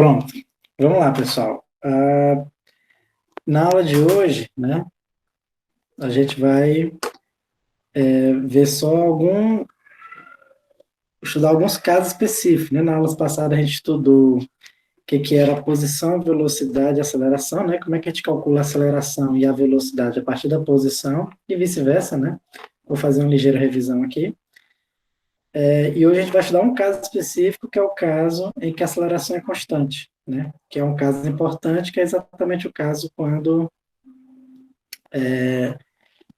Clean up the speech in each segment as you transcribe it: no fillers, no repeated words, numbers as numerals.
Pronto. Vamos lá, pessoal. Na aula de hoje, né, a gente vai ver estudar alguns casos específicos, né? Na aula passada a gente estudou o que era a posição, velocidade e aceleração, né? Como é que a gente calcula a aceleração e a velocidade a partir da posição e vice-versa, né? Vou fazer uma ligeira revisão aqui. E hoje a gente vai estudar um caso específico, que é o caso em que a aceleração é constante, né? Que é um caso importante, que é exatamente o caso quando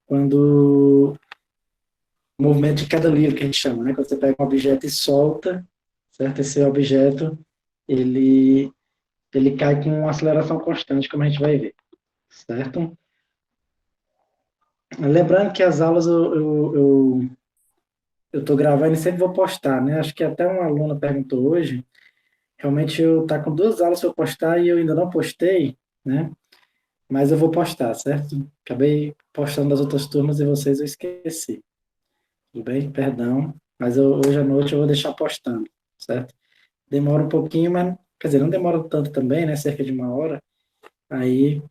o movimento de queda livre, que a gente chama, né? Quando você pega um objeto e solta, certo? Esse objeto, ele, ele cai com uma aceleração constante, como a gente vai ver, certo? Lembrando que as aulas eu estou gravando e sempre vou postar, né? Acho que até uma aluna perguntou hoje, realmente eu tá com 2 aulas para eu postar e eu ainda não postei, né? Mas eu vou postar, certo? Acabei postando das outras turmas e vocês eu esqueci. Tudo bem? Perdão. Mas hoje à noite eu vou deixar postando, certo? Demora um pouquinho, mas, quer dizer, não demora tanto também, né? Cerca de 1 hora. Aí,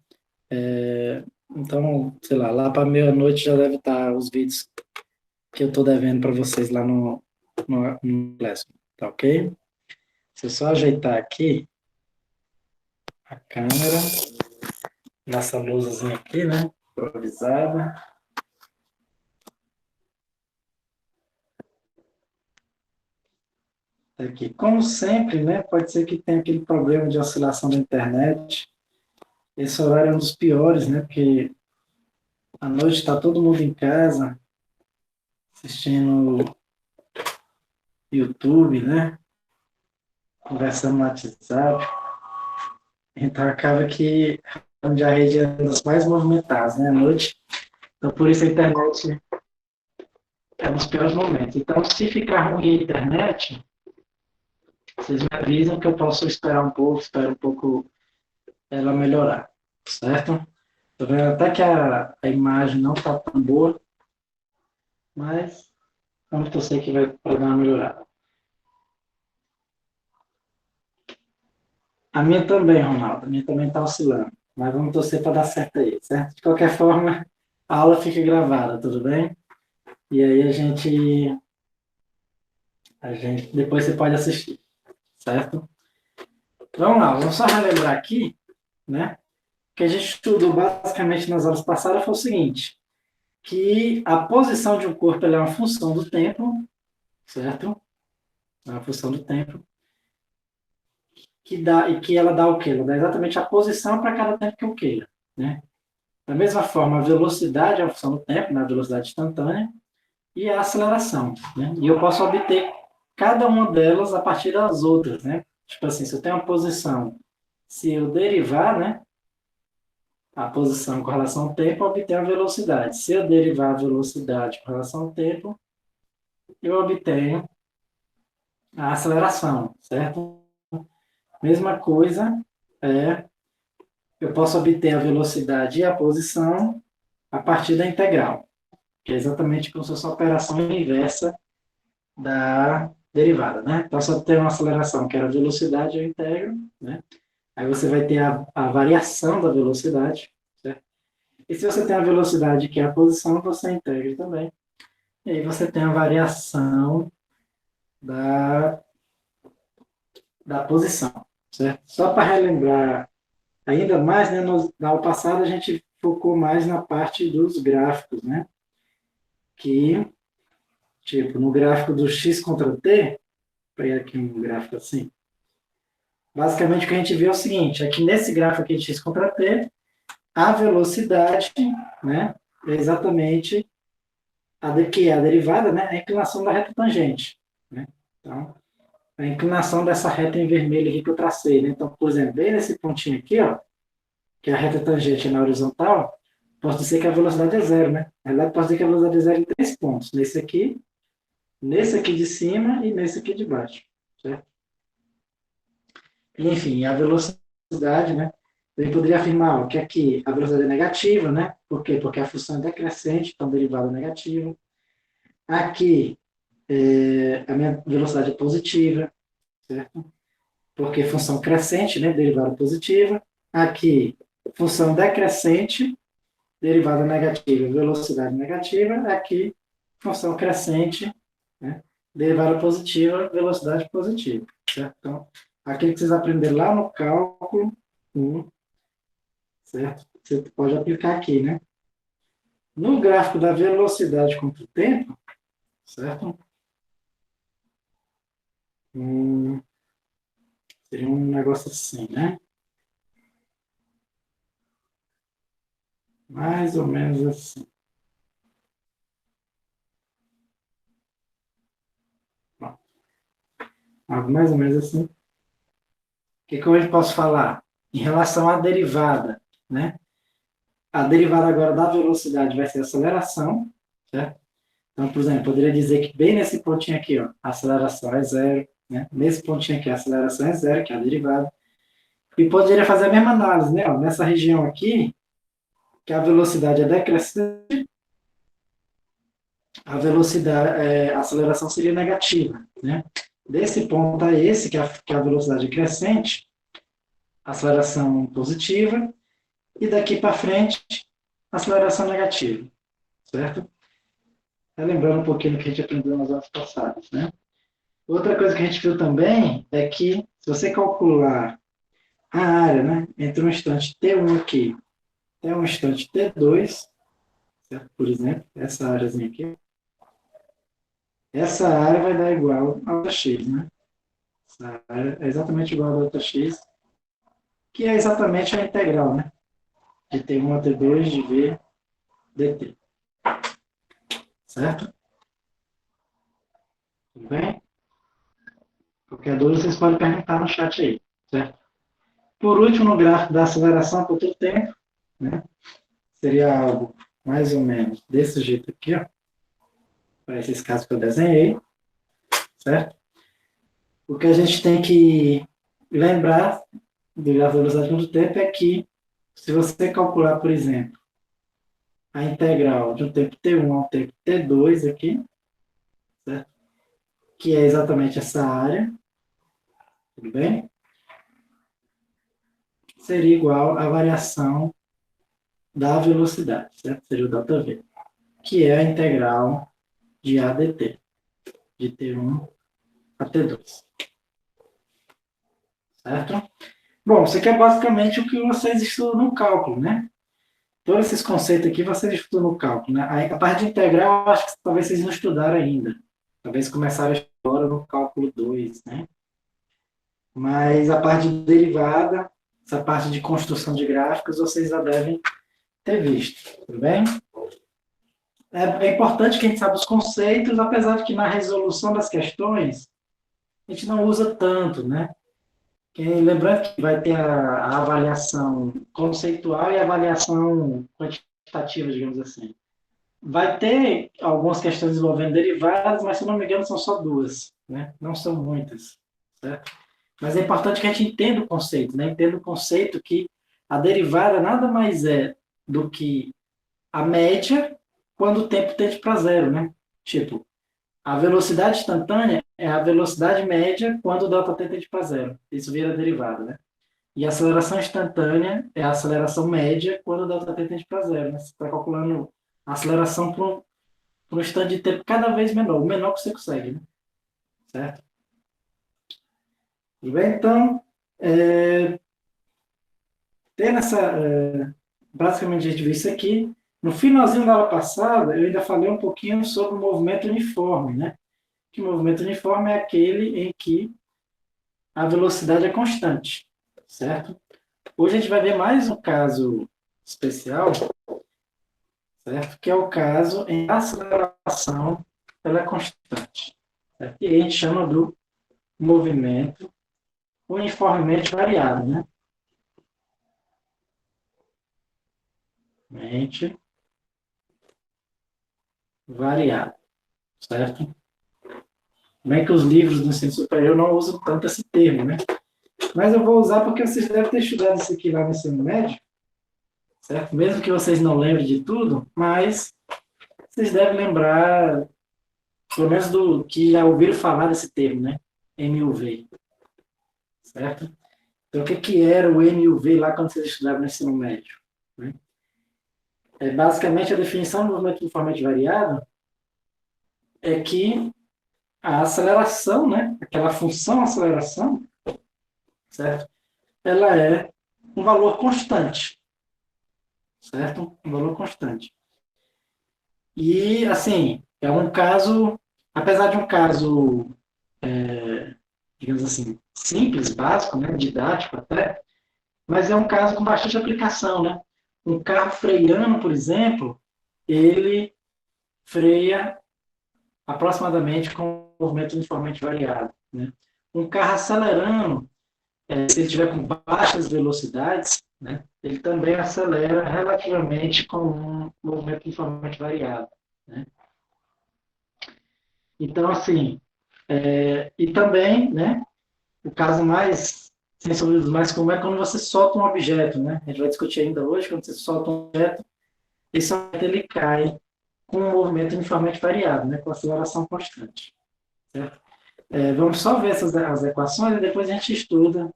então, sei lá para meia-noite já deve estar os vídeos que eu estou devendo para vocês lá no Classroom, tá ok? Se eu só ajeitar aqui a câmera, nossa luzinha aqui, né? Improvisada. Aqui, como sempre, né? Pode ser que tenha aquele problema de oscilação da internet. Esse horário é um dos piores, né? Porque à noite está todo mundo em casa assistindo YouTube, né? Conversando no WhatsApp. Então acaba que onde a rede é uma das mais movimentadas, né? À noite. Então por isso a internet é um dos piores momentos. Então se ficar ruim a internet, vocês me avisam que eu posso esperar um pouco, espero um pouco ela melhorar, certo? Tô vendo até que a imagem não está tão boa, mas vamos torcer que vai dar uma melhorada. A minha também, Ronaldo. A minha também está oscilando. Mas vamos torcer para dar certo aí, certo? De qualquer forma, a aula fica gravada, tudo bem? E aí a gente depois você pode assistir, certo? Vamos lá, vamos só relembrar aqui, né? O que a gente estudou basicamente nas aulas passadas foi o seguinte, que a posição de um corpo é uma função do tempo, certo? É uma função do tempo, que ela dá o quê? Ela dá exatamente a posição para cada tempo que eu queira, né? Da mesma forma, a velocidade é a função do tempo, né? A velocidade instantânea, e a aceleração, né? E eu posso obter cada uma delas a partir das outras, né? Tipo assim, se eu tenho uma posição, se eu derivar, né, a posição com relação ao tempo, eu obtenho a velocidade. Se eu derivar a velocidade com relação ao tempo, eu obtenho a aceleração, certo? Mesma coisa, eu posso obter a velocidade e a posição a partir da integral, que é exatamente como se fosse uma operação inversa da derivada, né? Então, se eu tenho uma aceleração, que era a velocidade, eu integro, né? Aí você vai ter a variação da velocidade, certo? E se você tem a velocidade, que é a posição, você integra também. E aí você tem a variação da, da posição, certo? Só para relembrar ainda mais, né, na aula passada a gente focou mais na parte dos gráficos, né? Que, tipo, no gráfico do x contra t, vou pegar aqui um gráfico assim, basicamente o que a gente vê é o seguinte, é que nesse gráfico aqui de x contra t, a velocidade, né, é exatamente que é a derivada, né, a inclinação da reta tangente, né? Então, a inclinação dessa reta em vermelho aqui que eu tracei, né? Então, por exemplo, bem nesse pontinho aqui, ó, que é a reta tangente na horizontal, posso dizer que a velocidade é zero, né? Na verdade, posso dizer que a velocidade é zero em 3 pontos. Nesse aqui de cima e nesse aqui de baixo, certo? Enfim, a velocidade, né? Eu poderia afirmar que aqui a velocidade é negativa, né? Por quê? Porque a função é decrescente, então derivada é negativa. Aqui, a minha velocidade é positiva, certo? porque função crescente, né, derivada positiva. Aqui, função decrescente, derivada negativa, velocidade negativa. Aqui, função crescente, né, derivada positiva, velocidade positiva. Certo? Então, aquilo que vocês aprenderam lá no cálculo 1, certo? Você pode aplicar aqui, né? No gráfico da velocidade contra o tempo, certo? Seria um negócio assim, né? Mais ou menos assim. Bom, algo mais ou menos assim. O que eu posso falar? Em relação à derivada, né? A derivada agora da velocidade vai ser a aceleração, certo? Então, por exemplo, eu poderia dizer que bem nesse pontinho aqui, ó, a aceleração é zero, né? Nesse pontinho aqui, a aceleração é zero, que é a derivada. E poderia fazer a mesma análise, né? Ó, nessa região aqui, que a velocidade é decrescente, a aceleração seria negativa, né? Desse ponto a esse, que é a velocidade crescente, aceleração positiva, e daqui para frente, aceleração negativa, certo? Lembrando um pouquinho do que a gente aprendeu nas aulas passadas, né? Outra coisa que a gente viu também é que, se você calcular a área, né, entre um instante T1 aqui até um instante T2, certo? Por exemplo, essa áreazinha aqui, essa área vai dar igual a delta x, né? Essa área é exatamente igual a delta x, que é exatamente a integral, né? De T1 a T2 de V dt. Certo? Tudo bem? Qualquer dúvida, vocês podem perguntar no chat aí. Certo? Por último, no gráfico da aceleração por todo tempo, né? Seria algo mais ou menos desse jeito aqui, ó. Para esses casos que eu desenhei. Certo? O que a gente tem que lembrar do gráfico da velocidade por todo tempo é que, se você calcular, por exemplo, a integral de um tempo t1 ao tempo t2 aqui, certo? Que é exatamente essa área, tudo bem? Seria igual à variação da velocidade, certo? Seria o ΔV, que é a integral de a dt, de t1 a t2, certo? Bom, isso aqui é basicamente o que vocês estudam no cálculo, né? Todos esses conceitos aqui vocês estudam no cálculo, né? A parte de integral, acho que talvez vocês não estudaram ainda. Talvez começaram agora no cálculo 2, né? Mas a parte de derivada, essa parte de construção de gráficos, vocês já devem ter visto, tudo bem? É importante que a gente saiba os conceitos, apesar de que na resolução das questões a gente não usa tanto, né? Lembrando que vai ter a avaliação conceitual e a avaliação quantitativa, digamos assim. Vai ter algumas questões envolvendo derivadas, mas se eu não me engano são só duas, né? Não são muitas, certo? Mas é importante que a gente entenda o conceito, né? Entenda o conceito que a derivada nada mais é do que a média quando o tempo tende para zero, né? Tipo, a velocidade instantânea é a velocidade média quando o delta t tende para zero. Isso vira derivada, né? E a aceleração instantânea é a aceleração média quando o delta t tende para zero, né? Você está calculando a aceleração para um instante de tempo cada vez menor, o menor que você consegue, né? Certo? Tudo bem? Então, tendo basicamente a gente viu isso aqui. No finalzinho da aula passada, eu ainda falei um pouquinho sobre o movimento uniforme, né? Que o movimento uniforme é aquele em que a velocidade é constante, certo? Hoje a gente vai ver mais um caso especial, certo? Que é o caso em que a aceleração ela é constante, certo? E a gente chama do movimento uniformemente variado, né? Mente variado, certo? Bem que os livros do ensino superior não usam tanto esse termo, né? Mas eu vou usar porque vocês devem ter estudado isso aqui lá no ensino médio, certo? Mesmo que vocês não lembrem de tudo, mas vocês devem lembrar, pelo menos do que já ouviram falar desse termo, né? MUV, certo? Então, o que era o N e o V lá quando vocês estudavam no ensino médio? Né? Basicamente, a definição do movimento uniformemente variado é que a aceleração, né, aquela função aceleração, certo? Ela é um valor constante, certo? Um valor constante. E, assim, é um caso, apesar de um caso, digamos assim, simples, básico, né, didático até, mas é um caso com bastante aplicação, né? Um carro freando, por exemplo, ele freia aproximadamente com um movimento uniformemente variado, né? Um carro acelerando, se ele estiver com baixas velocidades, né, ele também acelera relativamente com um movimento uniformemente variado, né? Então, assim, e também, né, o caso mais, sem sombra mais comum é quando você solta um objeto, né? A gente vai discutir ainda hoje, quando você solta um objeto, esse objeto ele cai com um movimento uniformemente variado, né, com aceleração constante, certo? Vamos só ver as equações e depois a gente estuda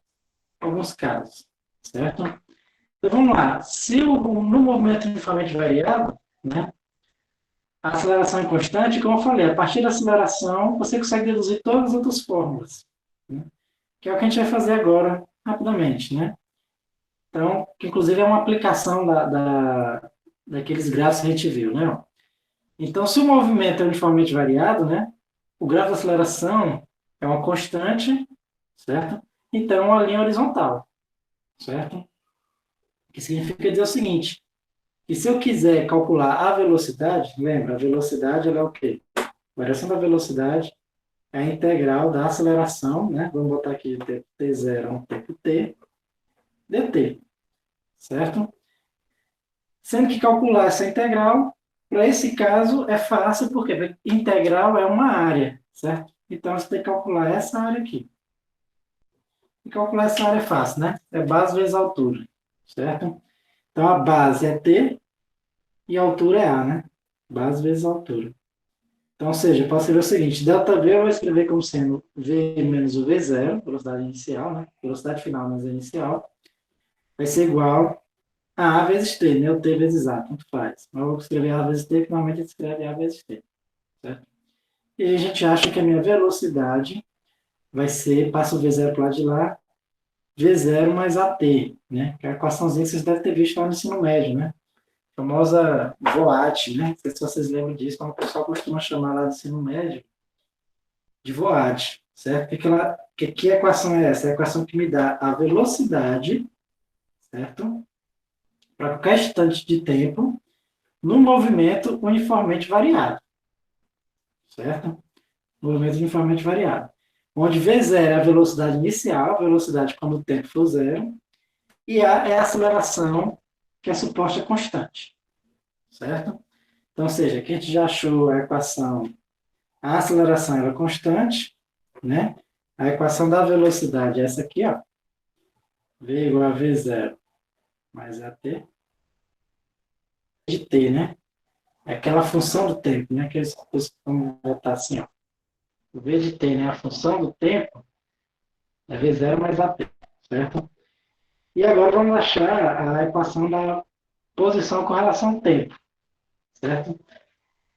alguns casos, certo? Então vamos lá. Se no movimento uniformemente variado, né, a aceleração é constante, como eu falei, a partir da aceleração você consegue deduzir todas as outras fórmulas, né, que é o que a gente vai fazer agora rapidamente, né? Então, que inclusive é uma aplicação daqueles gráficos que a gente viu, né? Então, se o movimento é uniformemente variado, né, o grafo da aceleração é uma constante, certo? Então, é uma linha horizontal, certo? O que significa dizer o seguinte, que se eu quiser calcular a velocidade, lembra, a velocidade ela é o quê? A variação da velocidade é a integral da aceleração, né? Vamos botar aqui t0 a um tempo t, dt, certo? Sendo que calcular essa integral, para esse caso, é fácil, porque integral é uma área, certo? Então, você tem que calcular essa área aqui. E calcular essa área é fácil, né? É base vezes altura, certo? Então, a base é t e a altura é a, né? Base vezes altura. Então, ou seja, eu posso escrever o seguinte, ΔV eu vou escrever como sendo v menos o v0, velocidade inicial, né? Velocidade final menos a inicial, vai ser igual a vezes t, né? O t vezes a, tanto faz. Mas eu vou escrever a vezes t, que normalmente a gente escreve a vezes t, certo? E aí a gente acha que a minha velocidade vai ser, passa o v0 para o lado de lá, v0 mais at, né? Que é a equaçãozinha que vocês devem ter visto lá no ensino médio, né? A famosa VOAT, né? Não sei se vocês lembram disso, mas o pessoal costuma chamar lá do ensino médio de VOAT, certo? Que equação é essa? É a equação que me dá a velocidade, certo? Para qualquer instante de tempo, no movimento uniformemente variado, certo? Movimento uniformemente variado. Onde V0 é a velocidade inicial, a velocidade quando o tempo for zero, e A é a aceleração, que é suposta constante, certo? Então, ou seja, aqui a gente já achou a equação, a aceleração era constante, né? A equação da velocidade é essa aqui, ó. V igual a V0 mais AT de T, né? É aquela função do tempo, né? Que eles costumam botar assim, ó. O V de T, né? A função do tempo é V0 mais AT, certo? E agora vamos achar a equação da posição com relação ao tempo, certo?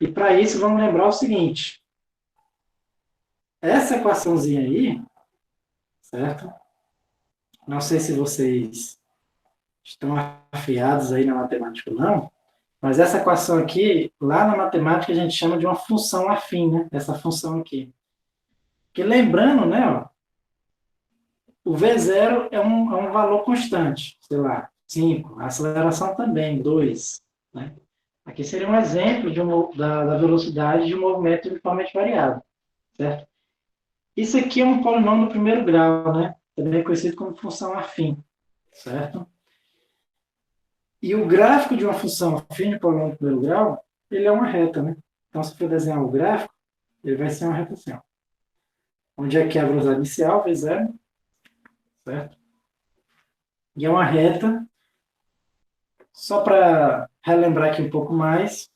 E para isso vamos lembrar o seguinte, essa equaçãozinha aí, certo? Não sei se vocês estão afiados aí na matemática ou não, mas essa equação aqui, lá na matemática a gente chama de uma função afim, né? Essa função aqui. Que lembrando, né, ó, o V0 é um valor constante, sei lá, 5, a aceleração também, 2, né? Aqui seria um exemplo da velocidade de um movimento uniformemente variado, certo? Isso aqui é um polinômio do primeiro grau, né? Também conhecido como função afim, certo? E o gráfico de uma função afim de polinômio do primeiro grau, ele é uma reta, né? Então, se for desenhar o gráfico, ele vai ser uma reta assim, ó. Onde é que é a velocidade inicial, V0, certo? E é uma reta, só para relembrar aqui um pouco mais,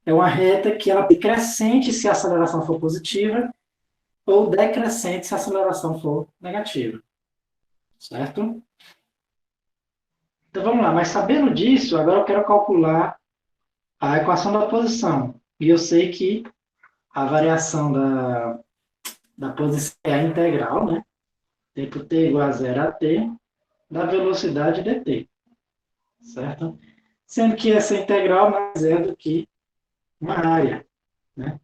é uma reta que ela é crescente se a aceleração for positiva ou decrescente se a aceleração for negativa. Certo? Então vamos lá, mas sabendo disso, agora eu quero calcular a equação da posição. E eu sei que a variação da posição é a integral, né? Tempo t igual a 0 a t, da velocidade dt. Certo? Sendo que essa integral mais é do que uma área, né?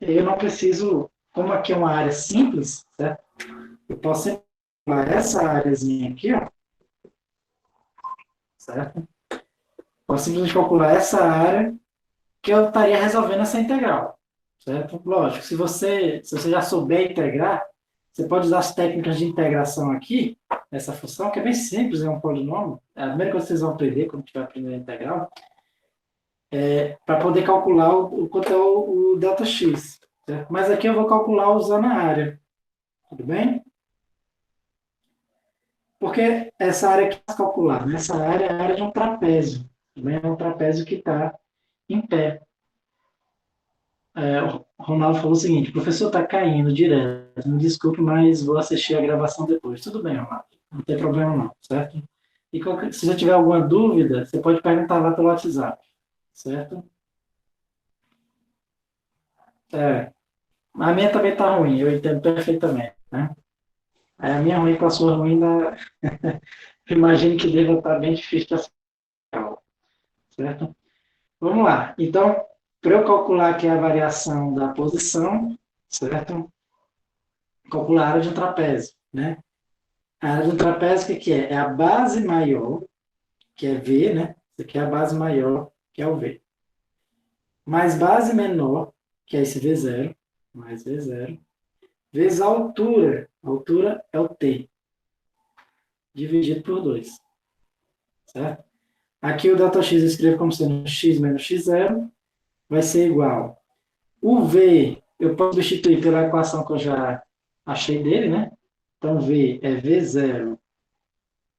Eu não preciso, como aqui é uma área simples, certo? Eu posso calcular essa áreazinha aqui, ó, certo? Posso simplesmente calcular essa área que eu estaria resolvendo essa integral, certo? Lógico, se você já souber integrar, você pode usar as técnicas de integração aqui, essa função, que é bem simples, é um polinômio. É a primeira coisa que vocês vão aprender quando tiver aprendendo a integral, para poder calcular o quanto é o Δx. Certo? Mas aqui eu vou calcular usando a área. Tudo bem? Porque essa área que eu calcular, né? Essa área é a área de um trapézio. Tudo bem? É um trapézio que está em pé. O Ronaldo falou o seguinte: o professor está caindo direto. Me desculpe, mas vou assistir a gravação depois. Tudo bem, Ronaldo. Não tem problema não, certo? E se você tiver alguma dúvida, você pode perguntar lá pelo WhatsApp, certo? É, a minha também está ruim, eu entendo perfeitamente, né? A minha ruim com a sua ruim, imagino que deva estar bem difícil de acertar, certo? Vamos lá. Então, para eu calcular aqui a variação da posição, certo? Calcular a área de um trapézio, né? A área de um trapézio, o que é? É a base maior, que é V, né? Isso aqui é a base maior, que é o V. Mais base menor, que é esse V0, mais V0, vezes a altura. A altura é o T, dividido por 2, certo? Aqui o Δx eu escrevo como sendo x menos x0, vai ser igual. O V, eu posso substituir pela equação que eu já achei dele, né? Então, V é V0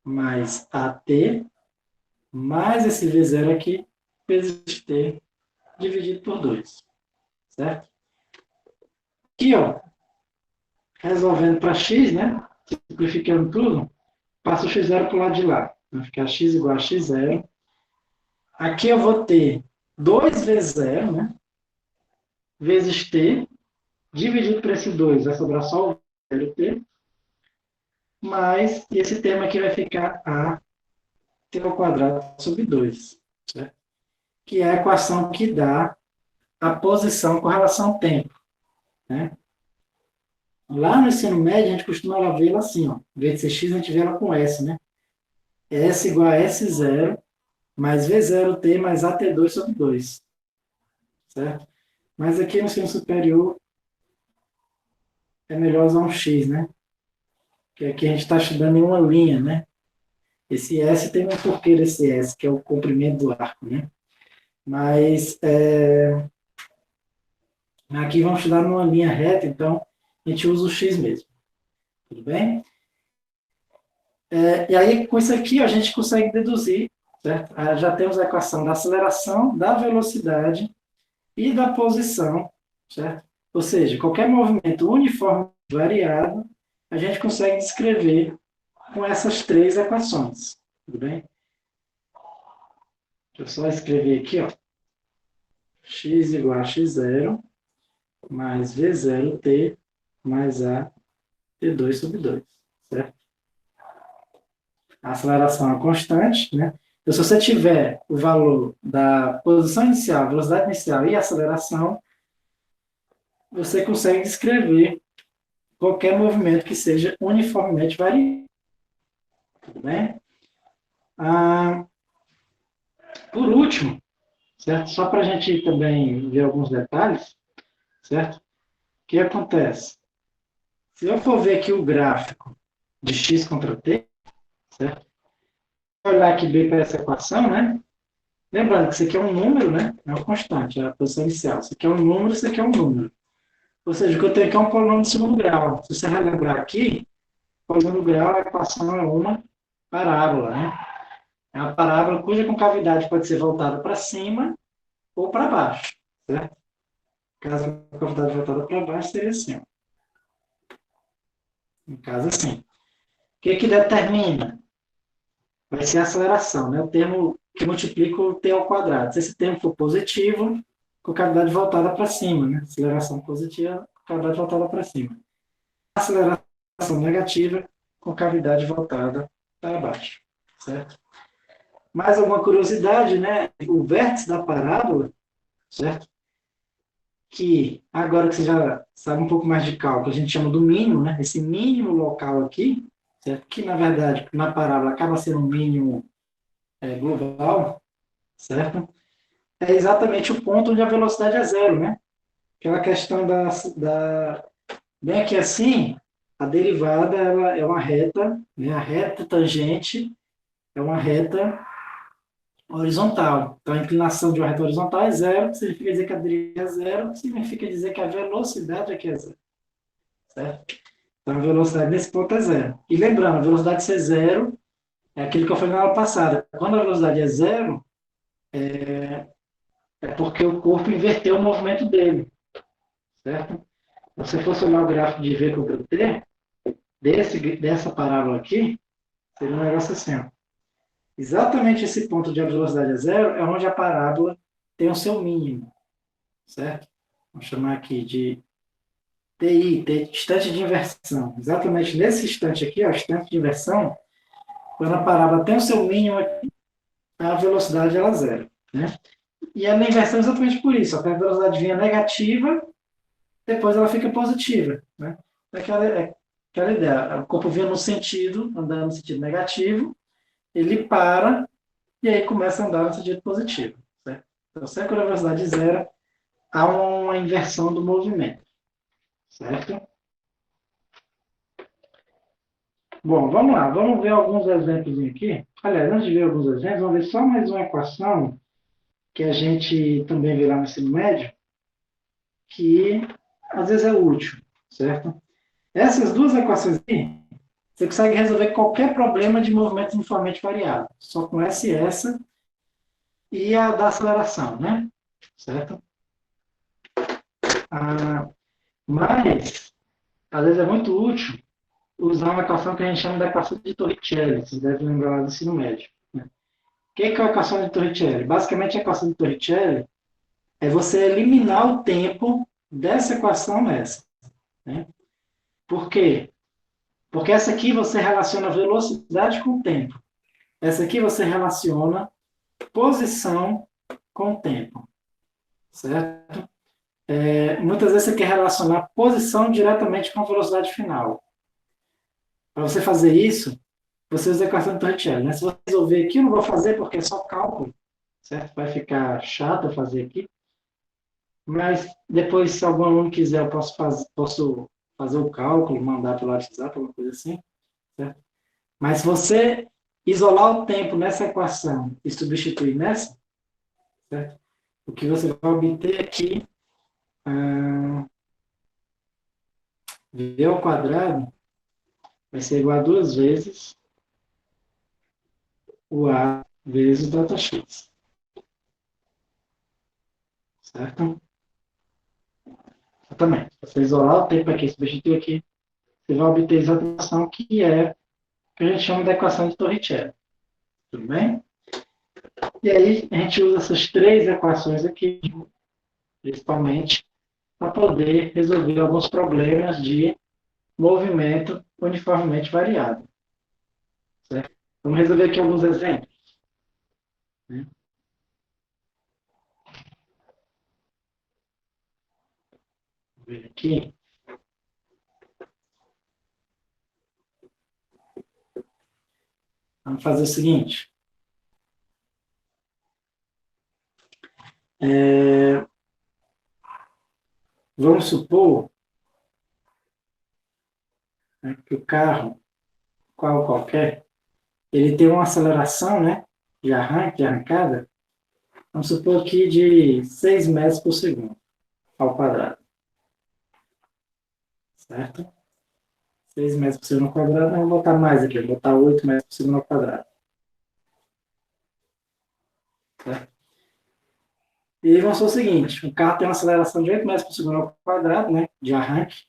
mais AT, mais esse V0 aqui, vezes T, dividido por 2, certo? Aqui, ó, resolvendo para x, né? Simplificando tudo, passa o x0 para o lado de lá. Vai ficar x igual a x0. Aqui eu vou ter 2 vezes 0, né? Vezes t, dividido por esse 2, vai sobrar só o 0t, mais esse termo aqui vai ficar a t ao quadrado sobre 2, certo? Que é a equação que dá a posição com relação ao tempo, né? Lá no ensino médio, a gente costuma vê-la assim, ó. Em vez de ser x, a gente vê ela com S, né? S igual a S0 mais V0t mais AT2 sobre 2, certo? Mas aqui no ensino superior é melhor usar um x, né? Que aqui a gente está estudando em uma linha, né? Esse S tem um porquê desse S, que é o comprimento do arco, né? Mas aqui vamos estudar numa linha reta, então a gente usa o x mesmo. Tudo bem? E aí, com isso aqui, a gente consegue deduzir, certo? Já temos a equação da aceleração, da velocidade e da posição, certo? Ou seja, qualquer movimento uniforme variado, a gente consegue descrever com essas três equações. Tudo bem? Deixa eu só escrever aqui, ó. X igual a x0 mais V0t mais a T2 sobre 2, certo? A aceleração é constante, né? Então, se você tiver o valor da posição inicial, velocidade inicial e aceleração, você consegue descrever qualquer movimento que seja uniformemente variado. Tudo bem? Por último, certo? Só para a gente também ver alguns detalhes, certo? O que acontece? Se eu for ver aqui o gráfico de x contra t, certo? Olhar aqui bem para essa equação, né? Lembrando que isso aqui é um número, né? É uma constante, é a posição inicial. Isso aqui é um número, isso aqui é um número. Ou seja, o que eu tenho aqui é um polinômio de segundo grau. Se você relembrar aqui, o polinômio grau, a equação é uma parábola, né? É uma parábola cuja concavidade pode ser voltada para cima ou para baixo, certo? Caso a concavidade voltada para baixo, seria assim, ó. No caso, assim. O que determina? Vai ser a aceleração, né? O termo que multiplica o t ao quadrado. Se esse termo for positivo, com cavidade voltada para cima, né? Aceleração positiva, cavidade voltada para cima. Aceleração negativa, com cavidade voltada para baixo, certo? Mais alguma curiosidade, né? O vértice da parábola, certo? Que agora que você já sabe um pouco mais de cálculo, a gente chama do mínimo, né? Esse mínimo local aqui, certo? Que na verdade na parábola acaba sendo um mínimo global, certo? É exatamente o ponto onde a velocidade é zero, né? Aquela questão bem aqui assim, a derivada ela é uma reta, né? A reta tangente é uma reta horizontal. Então, a inclinação de uma reta horizontal é zero, significa dizer que a derivada é zero, significa dizer que a velocidade aqui é zero, certo? Então, a velocidade nesse ponto é zero. E lembrando, a velocidade ser zero é aquilo que eu falei na aula passada. Quando a velocidade é zero, é porque o corpo inverteu o movimento dele, certo? Se você fosse olhar o gráfico de V com o T, dessa parábola aqui, seria um negócio assim. Ó. Exatamente esse ponto de a velocidade é zero é onde a parábola tem o seu mínimo, certo? Vamos chamar aqui de TI, instante de inversão. Exatamente nesse instante aqui, ó, instante de inversão, quando a parábola tem o seu mínimo aqui, a velocidade ela é zero, né? E a inversão é exatamente por isso, ó, que a velocidade vinha negativa, depois ela fica positiva, né? Aquela ideia, o corpo vinha no sentido, andando no sentido negativo, ele para e aí começa a andar no sentido positivo, certo? Então, sempre quando a velocidade zero, há uma inversão do movimento, certo? Bom, vamos lá, vamos ver alguns exemplos aqui. Aliás, antes de ver alguns exemplos, vamos ver só mais uma equação que a gente também vê lá no ensino médio, que às vezes é útil, certo? Essas duas equações aqui, você consegue resolver qualquer problema de movimento uniformemente variável, só com essa e a da aceleração, né? Certo? Ah, mas, às vezes é muito útil usar uma equação que a gente chama de equação de Torricelli, vocês devem lembrar lá do ensino médio. Né? O que é a equação de Torricelli? Basicamente, a equação de Torricelli é você eliminar o tempo dessa equação nessa. Né? Por quê? Porque essa aqui você relaciona velocidade com tempo. Essa aqui você relaciona posição com tempo. Certo? Muitas vezes você quer relacionar posição diretamente com a velocidade final. Para você fazer isso, você usa a equação de Torricelli. Né? Se você resolver aqui, eu não vou fazer porque é só cálculo. Certo? Vai ficar chato eu fazer aqui. Mas depois, se algum aluno quiser, eu posso fazer o cálculo, mandar pelo WhatsApp, alguma coisa assim. Certo? Mas se você isolar o tempo nessa equação e substituir nessa, certo? O que você vai obter aqui, v ao quadrado vai ser igual a 2 vezes o a vezes o Δx. Certo? Exatamente. Se você isolar o tempo aqui e substituir aqui, você vai obter essa equação que é o que a gente chama de equação de Torricelli. Tudo bem? E aí, a gente usa essas três equações aqui, principalmente, para poder resolver alguns problemas de movimento uniformemente variável. Certo? Vamos resolver aqui alguns exemplos. Né? Vamos ver aqui. Vamos fazer o seguinte. Vamos supor, né, que o carro, qualquer, ele tem uma aceleração, né, de arranque, de arrancada, vamos supor aqui de 6 metros por segundo ao quadrado. Certo? 6 metros por segundo ao quadrado, vamos botar mais aqui, vou botar 8 metros por segundo ao quadrado. Certo? E vamos supor o seguinte, o carro tem uma aceleração de 8 metros por segundo ao quadrado, né, de arranque,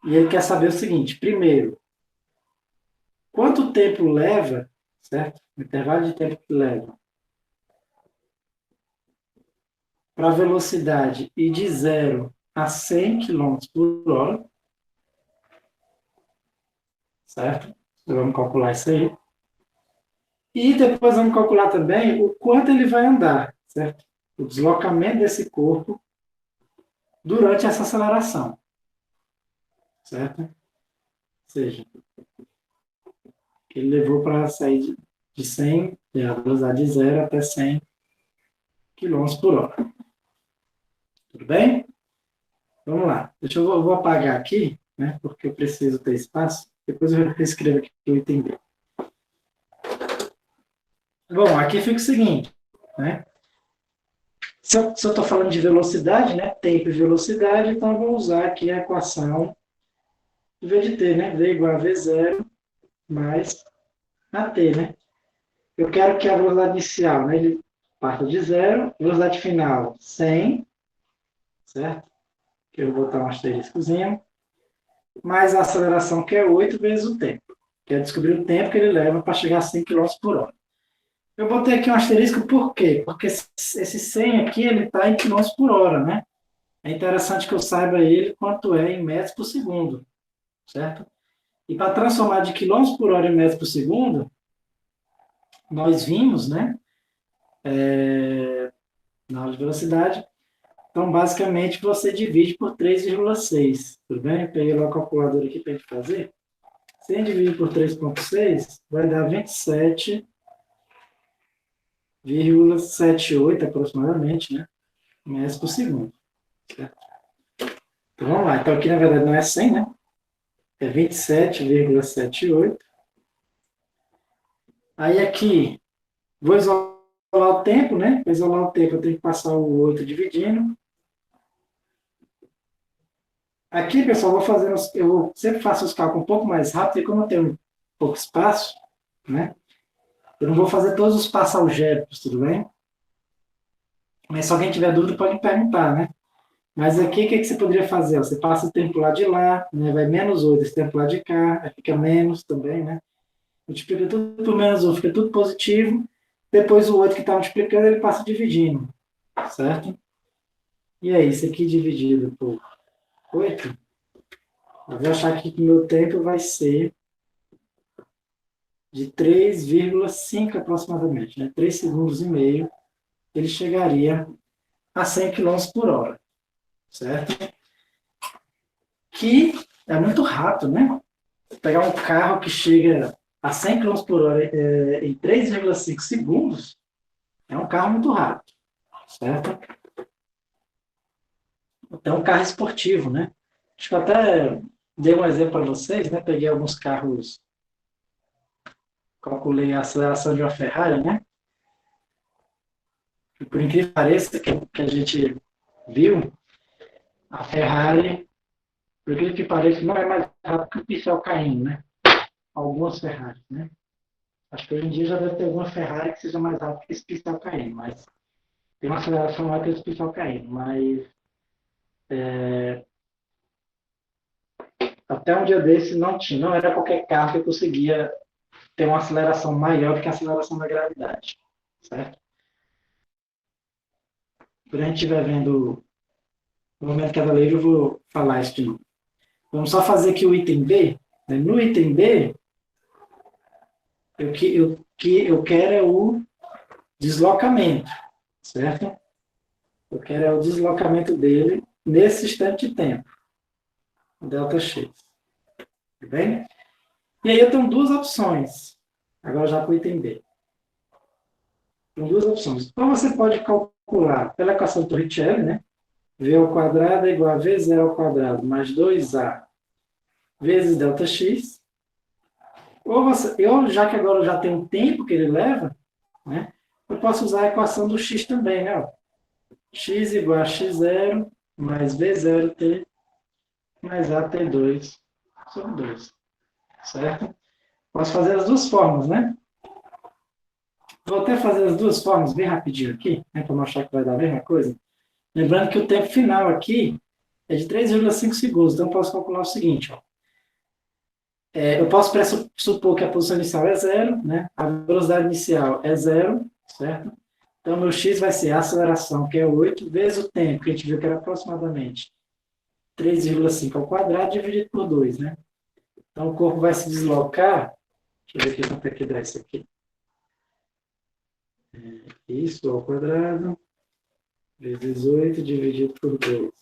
E ele quer saber o seguinte, primeiro, quanto tempo leva, certo? O intervalo de tempo que leva para a velocidade ir de 0 a 100 km por hora, certo? Vamos calcular isso aí. E depois vamos calcular também o quanto ele vai andar, certo? O deslocamento desse corpo durante essa aceleração, certo? Ou seja, ele levou para sair de 100, a velocidade de 0 até 100 km por hora. Tudo bem? Vamos lá. Eu vou apagar aqui, né? Porque eu preciso ter espaço. Depois eu reescrevo aqui para eu entender. Bom, aqui fica o seguinte, né? Se eu estou falando de velocidade, né? Tempo e velocidade, então eu vou usar aqui a equação de V de t, né? V igual a V0 mais AT, né? Eu quero que a velocidade inicial, né? Ele parta de 0, velocidade final 100, certo? Que eu vou botar um asteriscozinho, mais a aceleração que é 8 vezes o tempo. Que é descobrir o tempo que ele leva para chegar a 100 km por hora. Eu botei aqui um asterisco por quê? Porque esse 100 aqui, ele está em km por hora, né? É interessante que eu saiba ele quanto é em metros por segundo, certo? E para transformar de km por hora em metros por segundo, nós vimos, né? Na aula de velocidade. Então, basicamente, você divide por 3,6. Tudo bem? Eu peguei lá o calculador aqui para a gente fazer. 100 dividido por 3,6 vai dar 27,78 aproximadamente, né? Metros por segundo. Certo? Então, vamos lá. Então, aqui, na verdade, não é 100, né? É 27,78. Aí, aqui, vou isolar o tempo, né? Para isolar o tempo, eu tenho que passar o 8 dividindo. Aqui, pessoal, eu sempre faço os cálculos um pouco mais rápido, e como eu tenho pouco espaço, né? Eu não vou fazer todos os passos algébricos, tudo bem? Mas se alguém tiver dúvida, pode me perguntar, né? Mas aqui, o que você poderia fazer? Você passa o tempo lá de lá, né? Vai menos 8, esse tempo lá de cá, aí fica menos também, né? Multiplica tudo por menos 1, fica tudo positivo. Depois o 8 que está multiplicando, ele passa dividindo, certo? E aí, isso aqui dividido por 8, eu vou achar aqui que o meu tempo vai ser de 3,5 aproximadamente, né? 3 segundos e meio, ele chegaria a 100 km por hora, certo? Que é muito rápido, né? Pegar um carro que chega a 100 km por hora em 3,5 segundos, é um carro muito rápido, certo? É um carro esportivo, né? Acho que eu até dei um exemplo para vocês, né? Peguei alguns carros, calculei a aceleração de uma Ferrari, né? E por incrível que pareça, que a gente viu, a Ferrari, por incrível que pareça, não é mais rápido que o pincel caindo, né? Algumas Ferraris, né? Acho que hoje em dia já deve ter alguma Ferrari que seja mais rápida que esse pincel caindo, mas tem uma aceleração maior que esse pincel caindo, mas até um dia desse não tinha, não era qualquer carro que conseguia ter uma aceleração maior do que a aceleração da gravidade, certo? Quando a gente estiver vendo o movimento cavaleiro, eu vou falar isso de novo. Vamos só fazer aqui o item B. Né? No item B, eu quero é o deslocamento, certo? Eu quero é o deslocamento dele nesse instante de tempo, Δx. Tudo bem? E aí eu tenho duas opções. Agora já para o item B. Tem duas opções. Então você pode calcular pela equação de Torricelli, né? V ao quadrado é igual a V0 ao quadrado mais 2A vezes Δx. Já que agora eu já tenho o tempo que ele leva, né? Eu posso usar a equação do x também, né? X igual a x0 mais V0t mais AT2 sobre 2. Certo? Posso fazer as duas formas, né? Vou até fazer as duas formas bem rapidinho aqui, né, para mostrar que vai dar a mesma coisa. Lembrando que o tempo final aqui é de 3,5 segundos. Então, eu posso calcular o seguinte, ó. Eu posso supor que a posição inicial é zero, né? A velocidade inicial é zero, certo? Então, meu x vai ser a aceleração, que é 8, vezes o tempo, que a gente viu que era aproximadamente 3,5 ao quadrado, dividido por 2, né? Então, o corpo vai se deslocar. Deixa eu ver aqui quanto é que dá isso aqui. Isso ao quadrado, vezes 8, dividido por 2.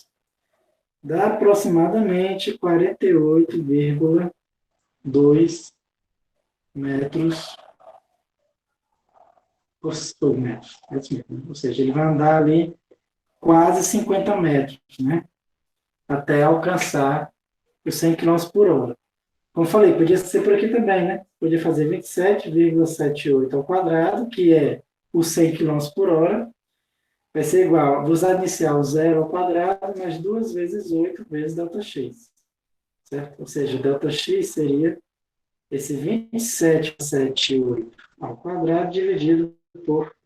Dá aproximadamente 48,2 metros por metro. Ou seja, ele vai andar ali quase 50 metros, né? Até alcançar os 100 km por hora. Como falei, podia ser por aqui também, né? Podia fazer 27,78 ao quadrado, que é os 100 km por hora, vai ser igual a velocidade inicial zero ao quadrado, mais 2 vezes 8 vezes ΔX. Certo? Ou seja, ΔX seria esse 27,78 ao quadrado dividido por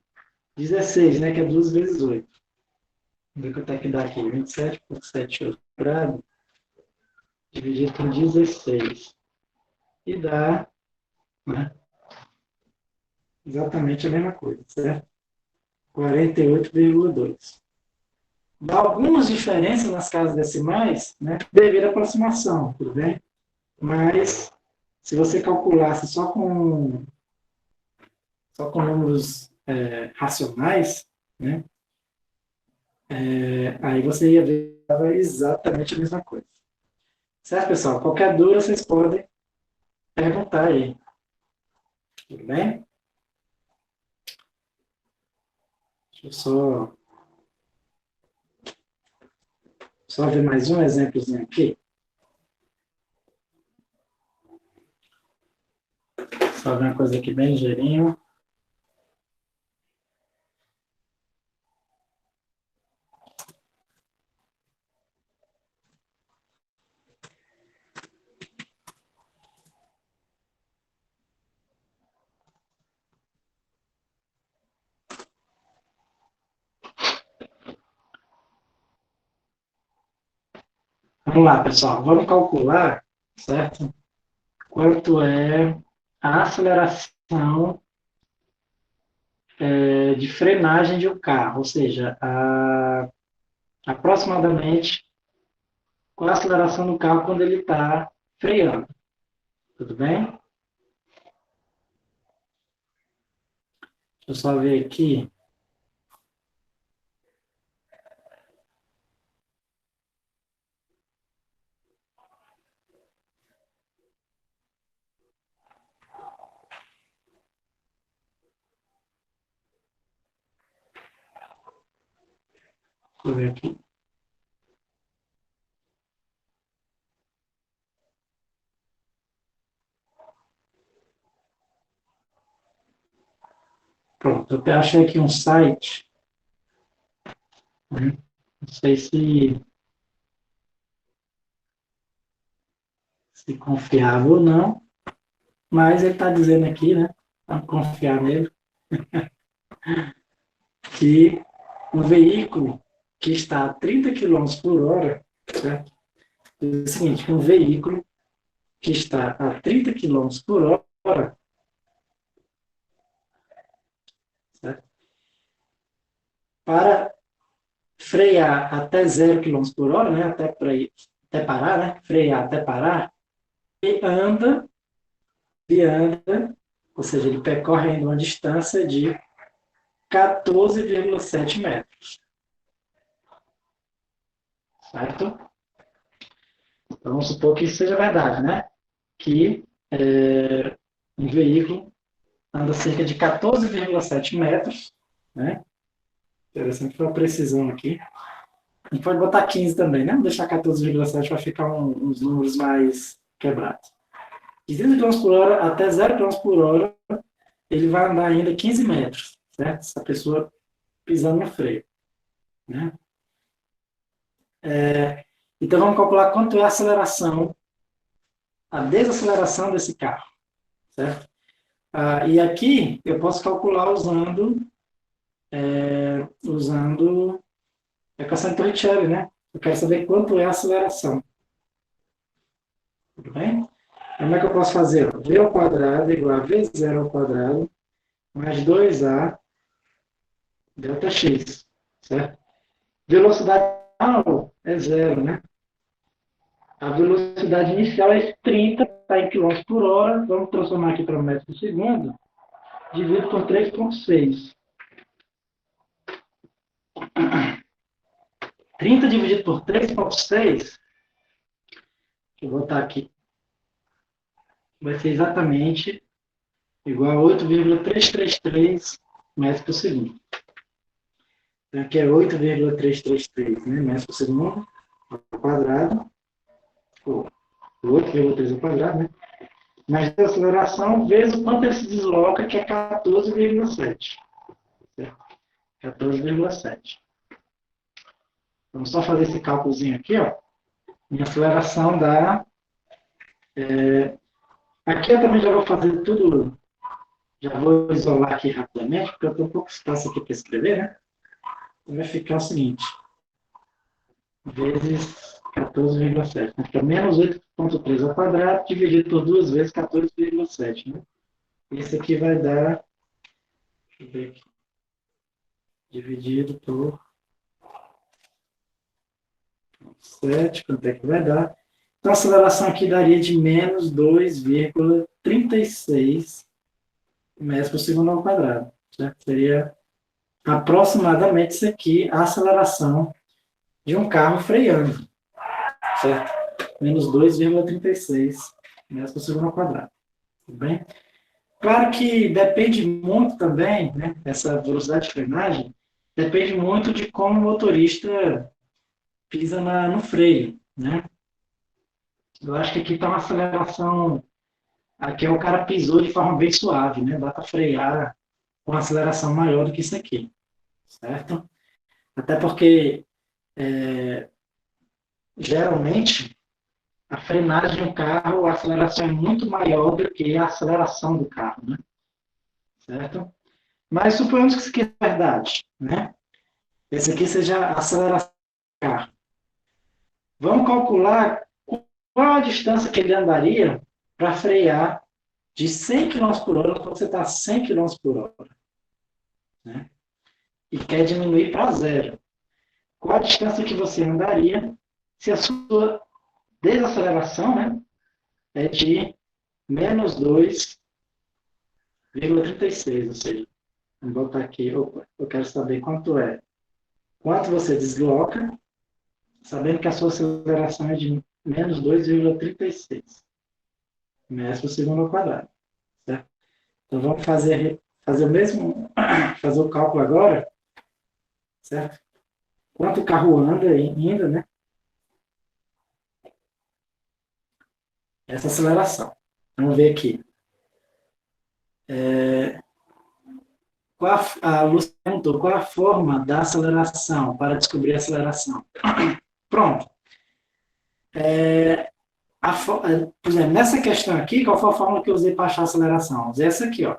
16, né? Que é 2 vezes 8. Vamos ver quanto é que dá aqui. 27,78 ao quadrado dividido por 16. E dá, né, exatamente a mesma coisa, certo? 48,2. Dá algumas diferenças nas casas decimais, né, devido à aproximação, tudo bem? Mas, se você calculasse só com números racionais, né, aí você ia ver exatamente a mesma coisa. Certo, pessoal? Qualquer dúvida, vocês podem perguntar aí. Tudo bem? Deixa eu só ver mais um exemplozinho aqui. Só ver uma coisa aqui bem ligeirinho. Vamos lá, pessoal. Vamos calcular, certo? Quanto é a aceleração de frenagem de um carro, ou seja, aproximadamente qual a aceleração do carro quando ele está freando. Tudo bem? Deixa eu só ver aqui. Deixa eu ver aqui. Pronto, eu até achei aqui um site, né? Não sei se confiável ou não, mas ele está dizendo aqui, né? Vamos confiar nele, que um veículo que está a 30 km por hora, certo? É o seguinte, um veículo que está a 30 km por hora, certo? Para frear até 0 km por hora, né? Até parar, né? Frear até parar, ele anda, ou seja, ele percorre ainda uma distância de 14,7 metros, certo? Então, vamos supor que isso seja verdade, né? Que um veículo anda cerca de 14,7 metros, né? Interessante foi a precisão aqui. A gente pode botar 15 também, né? Vamos deixar 14,7 para ficar uns números mais quebrados. De 30 km por hora até 0 km por hora, ele vai andar ainda 15 metros, certo? Essa pessoa pisando no freio, né? Então, vamos calcular quanto é a aceleração, a desaceleração desse carro, certo? E aqui eu posso calcular usando a equação de Torricelli, né? Eu quero saber quanto é a aceleração. Tudo bem? Como é que eu posso fazer? V ao quadrado igual a V0 ao quadrado mais 2A delta x. Certo? Velocidade final é zero, né? A velocidade inicial é 30, está em km por hora. Vamos transformar aqui para metro por segundo. Dividido por 3,6. 30 dividido por 3,6, eu vou botar aqui, vai ser exatamente igual a 8,333 metros por segundo. Então, aqui é 8,333, né, metros por segundo ao quadrado, ou 8,3 ao quadrado, né? Mas a aceleração vezes o quanto ele se desloca, que é 14,7. 14,7. Vamos só fazer esse cálculozinho aqui, ó. Minha aceleração dá... aqui eu também já vou fazer tudo... Já vou isolar aqui rapidamente, porque eu tenho pouco espaço aqui para escrever, né? Então vai ficar o seguinte. Vezes 14,7. Né? Fica menos 8,3 ao quadrado, dividido por 2 vezes 14,7. Né? Isso aqui vai dar... Deixa eu ver aqui. Dividido por 7, quanto é que vai dar? Então, a aceleração aqui daria de menos 2,36 metros por segundo ao quadrado. Certo? Seria aproximadamente isso aqui, a aceleração de um carro freando. Certo? Menos 2,36 metros por segundo ao quadrado. Tudo bem? Claro que depende muito também, né, essa velocidade de frenagem, depende muito de como o motorista pisa no freio, né? Eu acho que aqui está uma aceleração, aqui o cara pisou de forma bem suave, né? Dá para frear com uma aceleração maior do que isso aqui, certo? Até porque, geralmente, a frenagem do carro, a aceleração é muito maior do que a aceleração do carro, né? Certo? Mas suponhamos que isso aqui é verdade, né? Esse aqui seja a aceleração do carro. Vamos calcular qual a distância que ele andaria para frear de 100 km por hora quando você está a 100 km por hora. Né? E quer diminuir para zero. Qual a distância que você andaria se a sua desaceleração, né, é de menos 2,36, ou seja, vamos botar aqui, opa, eu quero saber quanto você desloca, sabendo que a sua aceleração é de menos 2,36 metros por segundo ao quadrado. Certo? Então vamos fazer o mesmo, fazer o cálculo agora, certo? Quanto o carro anda ainda, né? Essa aceleração. Vamos ver aqui. A Lúcia perguntou qual a forma da aceleração para descobrir a aceleração. Pronto. Por exemplo, nessa questão aqui, qual foi a fórmula que eu usei para achar a aceleração? Usei essa aqui, ó.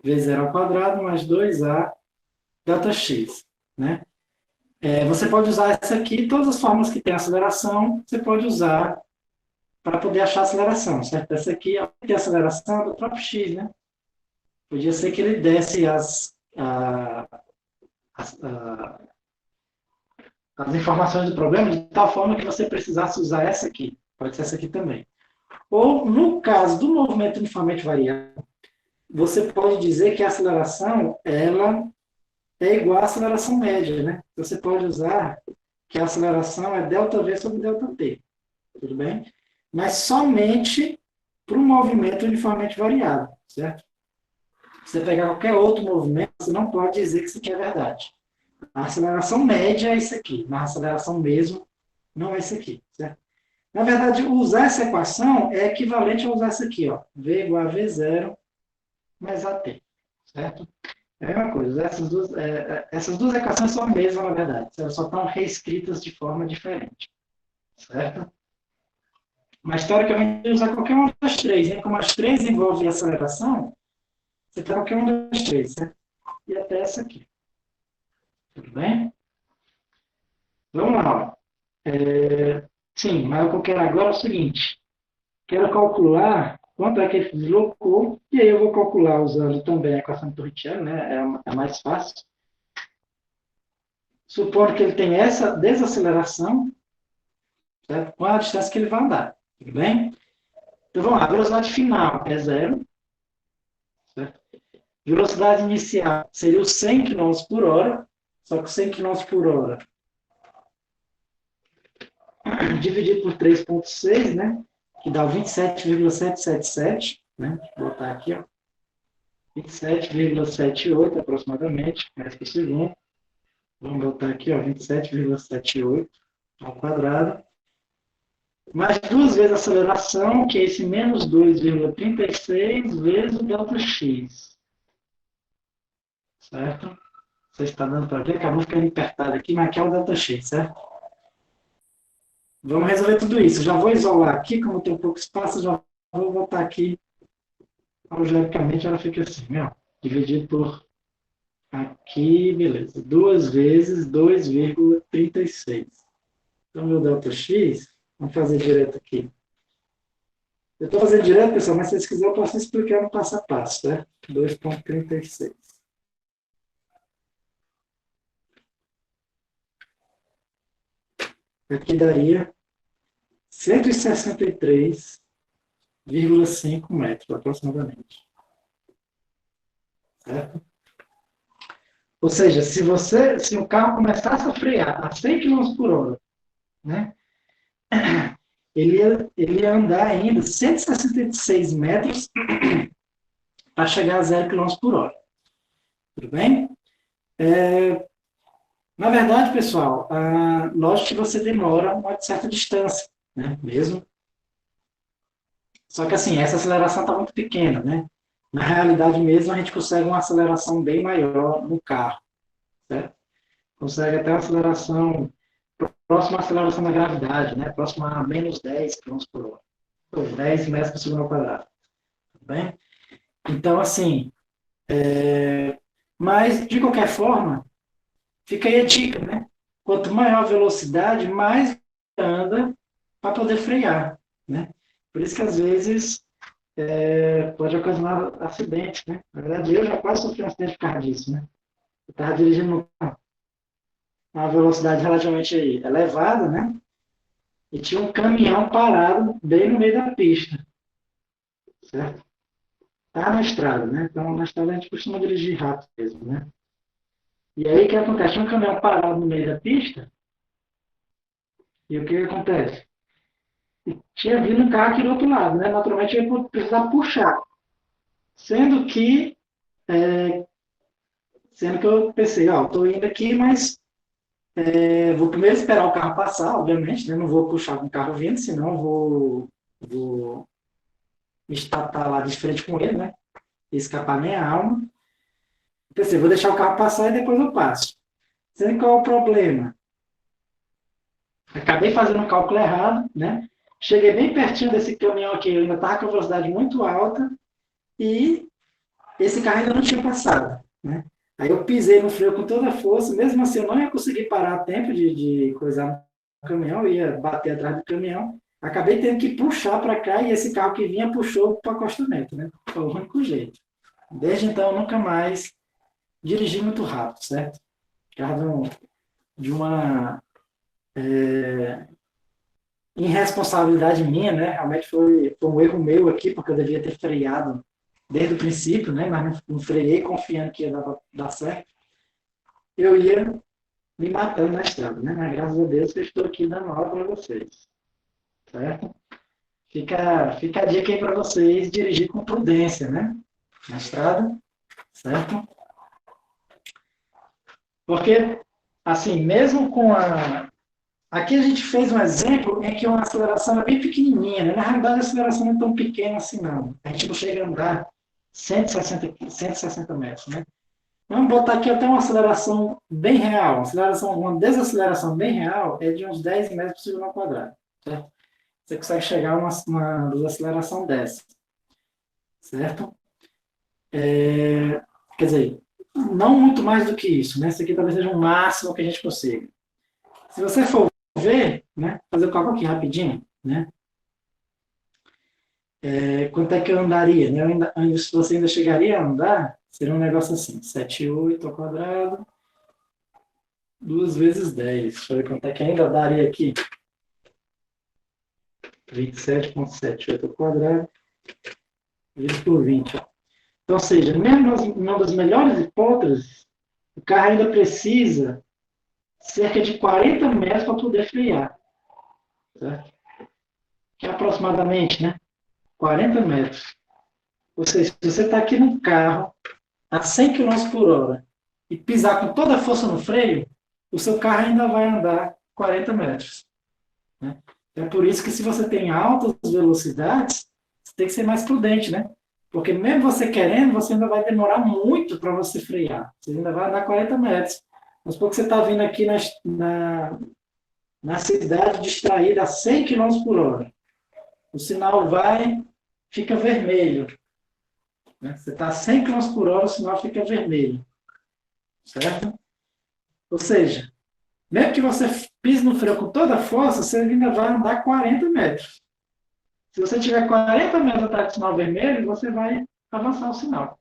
V0 ao quadrado mais 2A delta x. Né? Você pode usar essa aqui, todas as fórmulas que tem aceleração, você pode usar para poder achar a aceleração, certo? Essa aqui tem a aceleração do próprio x, né? Podia ser que ele desse as informações do problema de tal forma que você precisasse usar essa aqui. Pode ser essa aqui também. Ou, no caso do movimento uniformemente variável, você pode dizer que a aceleração ela é igual à aceleração média, né? Você pode usar que a aceleração é ΔV sobre ΔT. Tudo bem? Mas somente para um movimento uniformemente variável, certo? Se você pegar qualquer outro movimento, você não pode dizer que isso aqui é verdade. A aceleração média é isso aqui, mas a aceleração mesmo não é isso aqui, certo? Na verdade, usar essa equação é equivalente a usar essa aqui, ó, V igual a V0 mais AT, certo? É a mesma coisa, essas duas equações são a mesma, na verdade, elas só estão reescritas de forma diferente, certo? Mas, teoricamente, usar qualquer uma das três, né? Como as três envolvem aceleração, você tem qualquer uma das três, certo? E até essa aqui. Tudo bem? Vamos lá. Sim, mas o que eu quero agora é o seguinte. Quero calcular quanto é que ele deslocou, e aí eu vou calcular usando também a equação de Torricelli, né? É mais fácil. Supondo que ele tem essa desaceleração, certo? Com a distância que ele vai andar, tudo bem? Então vamos lá, a velocidade final é zero, certo? Velocidade inicial seria os 100 km por hora, só que 100 km por hora dividido por 3,6, né? Que dá 27,777, né? Vou botar aqui, ó. 27,78 aproximadamente, mais por segundo. Vamos botar aqui, ó, 27,78 ao quadrado. Mais duas vezes a aceleração, que é esse menos 2,36 vezes o ΔX. Certo? Você está dando para ver, acabou ficando apertado aqui, mas aqui é o ΔX, certo? Vamos resolver tudo isso. Já vou isolar aqui, como tem pouco espaço, já vou botar aqui, algebricamente ela fica assim, ó, dividido por aqui, beleza. Duas vezes 2,36. Então, meu ΔX, vamos fazer direto aqui. Eu estou fazendo direto, pessoal, mas se vocês quiserem, eu posso explicar no passo a passo, né? 2,36. Aqui daria 163,5 metros, aproximadamente. Certo? Ou seja, se o carro começasse a frear a 100 km por hora, né? Ele ia andar ainda 166 metros para chegar a 0 km por hora. Tudo bem? Na verdade, pessoal, lógico que você demora uma certa distância, né? Mesmo. Só que assim, essa aceleração está muito pequena, né? Na realidade mesmo, a gente consegue uma aceleração bem maior no carro, certo? Consegue até uma aceleração próxima à aceleração da gravidade, né? Próxima a menos 10 km por hora. Ou 10 metros por segundo ao quadrado. Tudo bem? Então, assim, mas de qualquer forma, fica aí a dica, né? Quanto maior a velocidade, mais anda para poder frear, né? Por isso que às vezes pode ocasionar acidentes, né? Na verdade, eu já quase sofri um acidente por causa disso, né? Eu estava dirigindo a uma velocidade relativamente elevada, né? E tinha um caminhão parado bem no meio da pista, certo? Tá na estrada, né? Então, na estrada a gente costuma dirigir rápido mesmo, né? E aí, o que acontece? Tinha um caminhão parado no meio da pista, e o que acontece? Tinha vindo um carro aqui do outro lado, né? Naturalmente, eu ia precisar puxar. Sendo que, é, sendo que eu pensei, ó, estou indo aqui, mas vou primeiro esperar o carro passar, obviamente, né? Não vou puxar com o carro vindo, senão vou me estatar lá de frente com ele, né? E escapar minha alma. Pensei, vou deixar o carro passar e depois eu passo. Sendo qual é o problema? Acabei fazendo o cálculo errado, né? Cheguei bem pertinho desse caminhão aqui, eu ainda estava com a velocidade muito alta e esse carro ainda não tinha passado, né? Aí eu pisei no freio com toda a força, mesmo assim eu não ia conseguir parar a tempo de coisar o caminhão, eu ia bater atrás do caminhão. Acabei tendo que puxar para cá e esse carro que vinha puxou para o acostamento, né? Foi o único jeito. Desde então eu nunca mais dirigi muito rápido, certo? Por causa de uma irresponsabilidade minha, né? Realmente foi um erro meu aqui, porque eu devia ter freado desde o princípio, né? Mas não freiei confiando que ia dar certo. Eu ia me matando na estrada, né? Mas graças a Deus eu estou aqui dando aula para vocês, certo? Fica a dica aí para vocês dirigir com prudência, né? Na estrada, certo? Porque, assim, mesmo com a. Aqui a gente fez um exemplo em que uma aceleração é bem pequenininha, né? Na realidade, a aceleração não é tão pequena assim, não. A gente não chega a andar 160 metros, né? Vamos botar aqui até uma aceleração bem real. Uma desaceleração bem real é de uns 10 metros por segundo ao quadrado. Certo? Você consegue chegar a uma desaceleração dessa. Certo? Quer dizer, não muito mais do que isso. Né? Isso aqui talvez seja o máximo que a gente consiga. Se você for ver, né? Fazer o cálculo aqui rapidinho, né? Quanto é que eu andaria, né? Se você ainda chegaria a andar, seria um negócio assim, 7,8 ao quadrado, 2 vezes 10. Deixa eu ver quanto é que ainda daria aqui. 27,78 ao quadrado, dividido por 20. Ó. Então, ou seja, mesmo numa das melhores hipóteses, o carro ainda precisa cerca de 40 metros para poder frear. Certo? Que é aproximadamente, né? 40 metros. Ou seja, se você está aqui no carro a 100 km por hora e pisar com toda a força no freio, o seu carro ainda vai andar 40 metros. Né? É por isso que se você tem altas velocidades, você tem que ser mais prudente, né? Porque mesmo você querendo, você ainda vai demorar muito para você frear. Você ainda vai andar 40 metros. Mas porque você está vindo aqui na cidade distraída a 100 km por hora. O sinal fica vermelho. Né? Você está a 100 km por hora, o sinal fica vermelho. Certo? Ou seja, mesmo que você pise no freio com toda a força, você ainda vai andar 40 metros. Se você tiver 40 metros atrás do sinal vermelho, você vai avançar o sinal.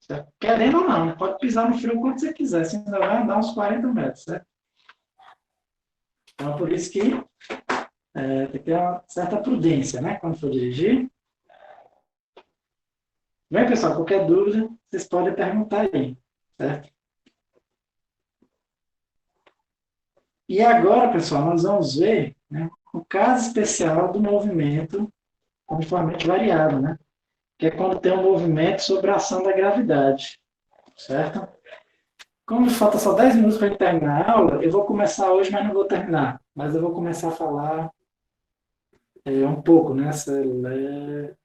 Certo? Querendo ou não, pode pisar no freio quanto você quiser, você ainda vai andar uns 40 metros. Certo? Então, é por isso que tem que ter uma certa prudência, né? Quando for dirigir. Bem, pessoal, qualquer dúvida, vocês podem perguntar aí. Certo? E agora, pessoal, nós vamos ver, né, o caso especial do movimento uniformemente variado, né? Que é quando tem um movimento sobre a ação da gravidade. Certo? Como falta só 10 minutos para terminar a aula, eu vou começar hoje, mas não vou terminar. Mas eu vou começar a falar um pouco, né? Aceleração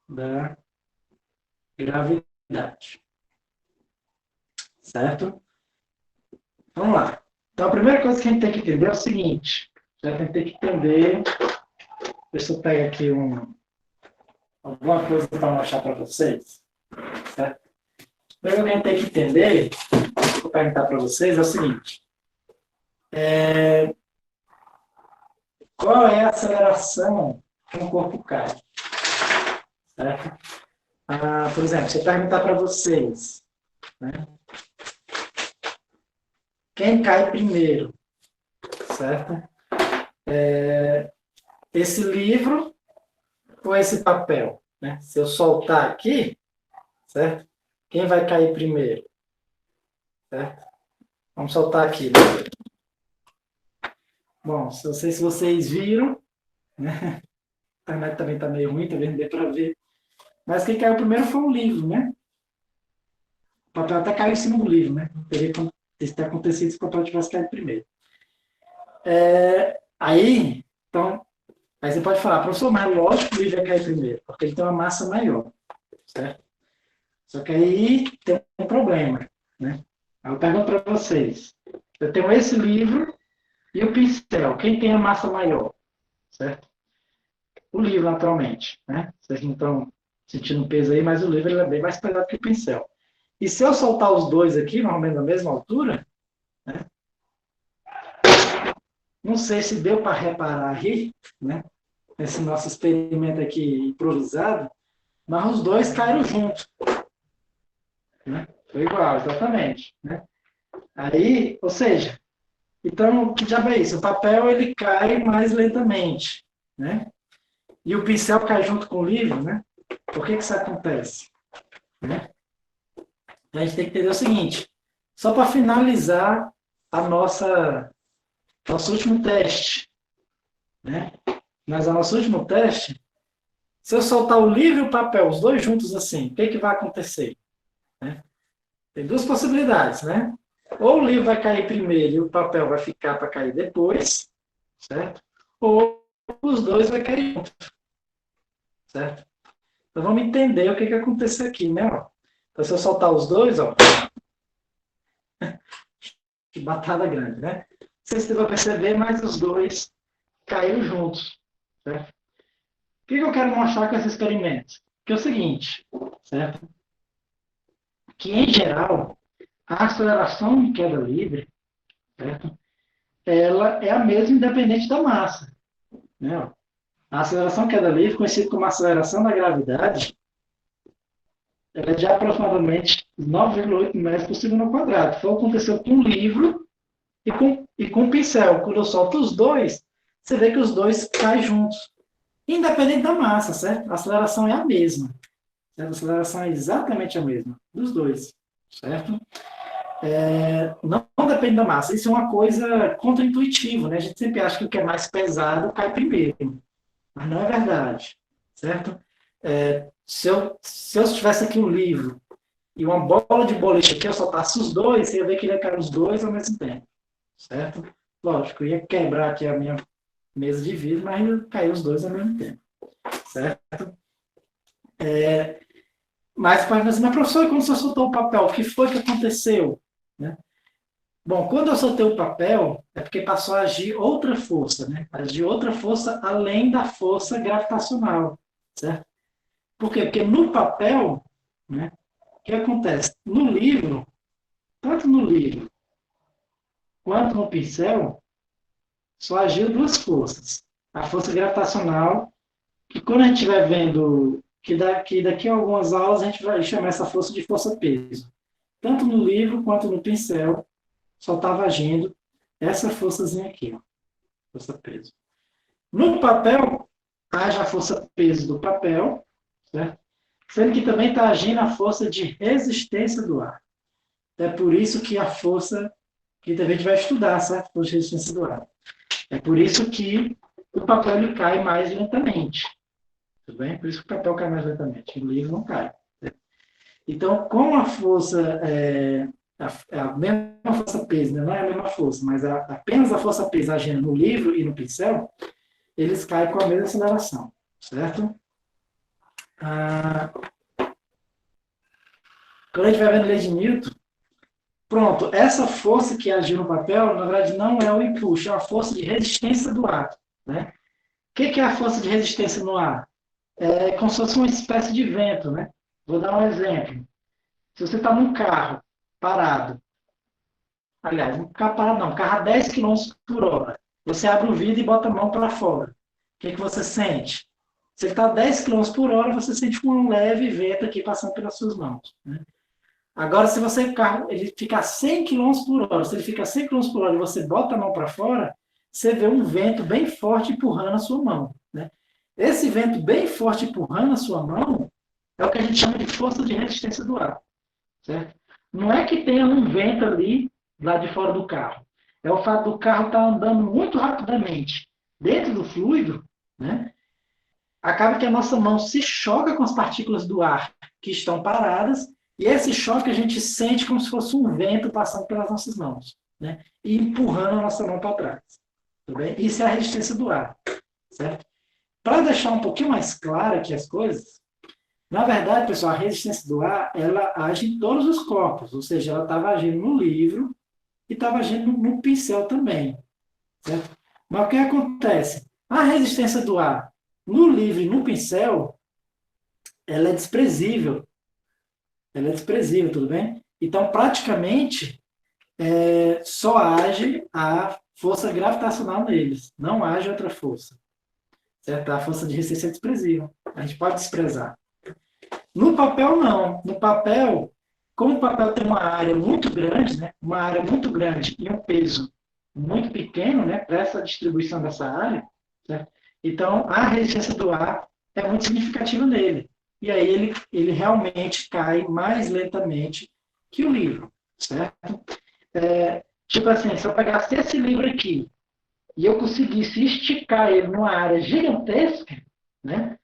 da gravidade. Certo? Vamos lá. Então, a primeira coisa que a gente tem que entender é o seguinte. A gente tem que entender... Deixa eu pegar aqui alguma coisa para mostrar para vocês. Certo? A primeira coisa que a gente tem que entender, vou perguntar para vocês, é o seguinte. Qual é a aceleração que um corpo cai? Certo? Por exemplo, se eu perguntar para vocês, né, quem cai primeiro, certo? Esse livro ou esse papel? Né? Se eu soltar aqui, certo? Quem vai cair primeiro? Certo? Vamos soltar aqui. Né? Bom, não sei se vocês viram, né? A internet também está meio ruim, também não deu para ver. Mas quem caiu primeiro foi o livro, né? O papel até caiu em cima do livro, né? Não teria ter acontecido se o papel tivesse caído primeiro. Então, aí você pode falar, professor, mas lógico que o livro vai cair primeiro, porque ele tem uma massa maior, certo? Só que aí tem um problema, né? Aí eu pergunto para vocês, eu tenho esse livro e o pincel, quem tem a massa maior, certo? O livro, naturalmente, né? Vocês não estão sentindo peso aí, mas o livro ele é bem mais pesado que o pincel. E se eu soltar os dois aqui, mais ou menos na mesma altura, né? Não sei se deu para reparar aí, né? Esse nosso experimento aqui improvisado, mas os dois caíram juntos. Né? Foi igual, exatamente. Né? Aí, ou seja, então, que diabo é isso? O papel ele cai mais lentamente. Né? E o pincel cai junto com o livro, né? Por que isso acontece? Né? A gente tem que entender o seguinte, só para finalizar nosso último teste. Né? Mas o nosso último teste, se eu soltar o livro e o papel, os dois juntos assim, o que vai acontecer? Né? Tem duas possibilidades, né? Ou o livro vai cair primeiro e o papel vai ficar para cair depois, certo? Ou os dois vai cair junto, certo? Então vamos entender o que aconteceu aqui, né? Então se eu soltar os dois, ó, que batada grande, né? Vocês vão perceber, mas os dois caíram juntos, certo? O que eu quero mostrar com esse experimento? Que é o seguinte, certo? Que em geral, a aceleração em queda livre, certo? Ela é a mesma independente da massa, né? Ó. A aceleração queda livre, conhecida como aceleração da gravidade, ela é de aproximadamente 9,8 metros por segundo ao quadrado. Foi o que aconteceu com o livro e com o pincel. Quando eu solto os dois, você vê que os dois caem juntos. Independente da massa, certo? A aceleração é a mesma. Certo? A aceleração é exatamente a mesma dos dois, certo? Não depende da massa. Isso é uma coisa contraintuitiva, né? A gente sempre acha que o que é mais pesado cai primeiro, mas não é verdade, certo? Se eu tivesse aqui um livro e uma bola de boliche aqui, eu soltasse os dois, você ia ver que ia cair os dois ao mesmo tempo, certo? Lógico, eu ia quebrar aqui a minha mesa de vidro, mas ia cair os dois ao mesmo tempo, certo? Mas pode dizer, mas professor, quando você soltou o papel, o que foi que aconteceu? Né? Bom, quando eu soltei o papel, é porque passou a agir outra força, né? Agir outra força além da força gravitacional, certo? Por quê? Porque no papel, né, o que acontece? No livro, tanto no livro quanto no pincel, só agiu duas forças. A força gravitacional, que quando a gente estiver vendo, que daqui a algumas aulas a gente vai chamar essa força de força-peso. Tanto no livro quanto no pincel, só estava agindo essa forçazinha aqui, ó, força-peso. No papel, age a força-peso do papel, certo? Sendo que também está agindo a força de resistência do ar. É por isso que a força, que também a gente vai estudar, certo? Força de resistência do ar. É por isso que o papel ele cai mais lentamente. Tudo bem? Por isso que o papel cai mais lentamente. O livro não cai. Então, como a força a mesma força peso, né? Não é a mesma força, mas apenas a força peso agindo no livro e no pincel, eles caem com a mesma aceleração, certo? Ah, quando a gente vai vendo a lei de Newton, pronto, essa força que agiu no papel, na verdade, não é o empuxo, é a força de resistência do ar. Né? O que é a força de resistência no ar? É como se fosse uma espécie de vento. Né? Vou dar um exemplo. Se você está num carro parado, aliás, um carro parado não, um carro a 10 quilômetros por hora, você abre o vidro e bota a mão para fora. O que você sente? Se ele está a 10 quilômetros por hora, você sente um leve vento aqui passando pelas suas mãos. Né? Agora, se você o carro ele fica a 100 quilômetros por hora, se ele fica a 100 quilômetros por hora e você bota a mão para fora, você vê um vento bem forte empurrando a sua mão. Né? Esse vento bem forte empurrando a sua mão é o que a gente chama de força de resistência do ar. Certo? Não é que tenha um vento ali, lá de fora do carro. É o fato do carro estar andando muito rapidamente dentro do fluido, né? Acaba que a nossa mão se choca com as partículas do ar que estão paradas, e esse choque a gente sente como se fosse um vento passando pelas nossas mãos, né? E empurrando a nossa mão para trás. Tudo bem? Isso é a resistência do ar, certo? Para deixar um pouquinho mais claro aqui as coisas, na verdade, pessoal, a resistência do ar, ela age em todos os corpos, ou seja, ela estava agindo no livro e estava agindo no pincel também, certo? Mas o que acontece? A resistência do ar no livro e no pincel, ela é desprezível. Ela é desprezível, tudo bem? Então, praticamente, só age a força gravitacional neles. Não age outra força. Certo? A força de resistência é desprezível. A gente pode desprezar. No papel, não. No papel, como o papel tem uma área muito grande, né? Uma área muito grande e um peso muito pequeno, né? Para essa distribuição dessa área, certo? Então, a resistência do ar é muito significativa nele. E aí ele realmente cai mais lentamente que o livro, certo? Tipo assim, se eu pegasse esse livro aqui e eu conseguisse esticar ele numa área gigantesca, né?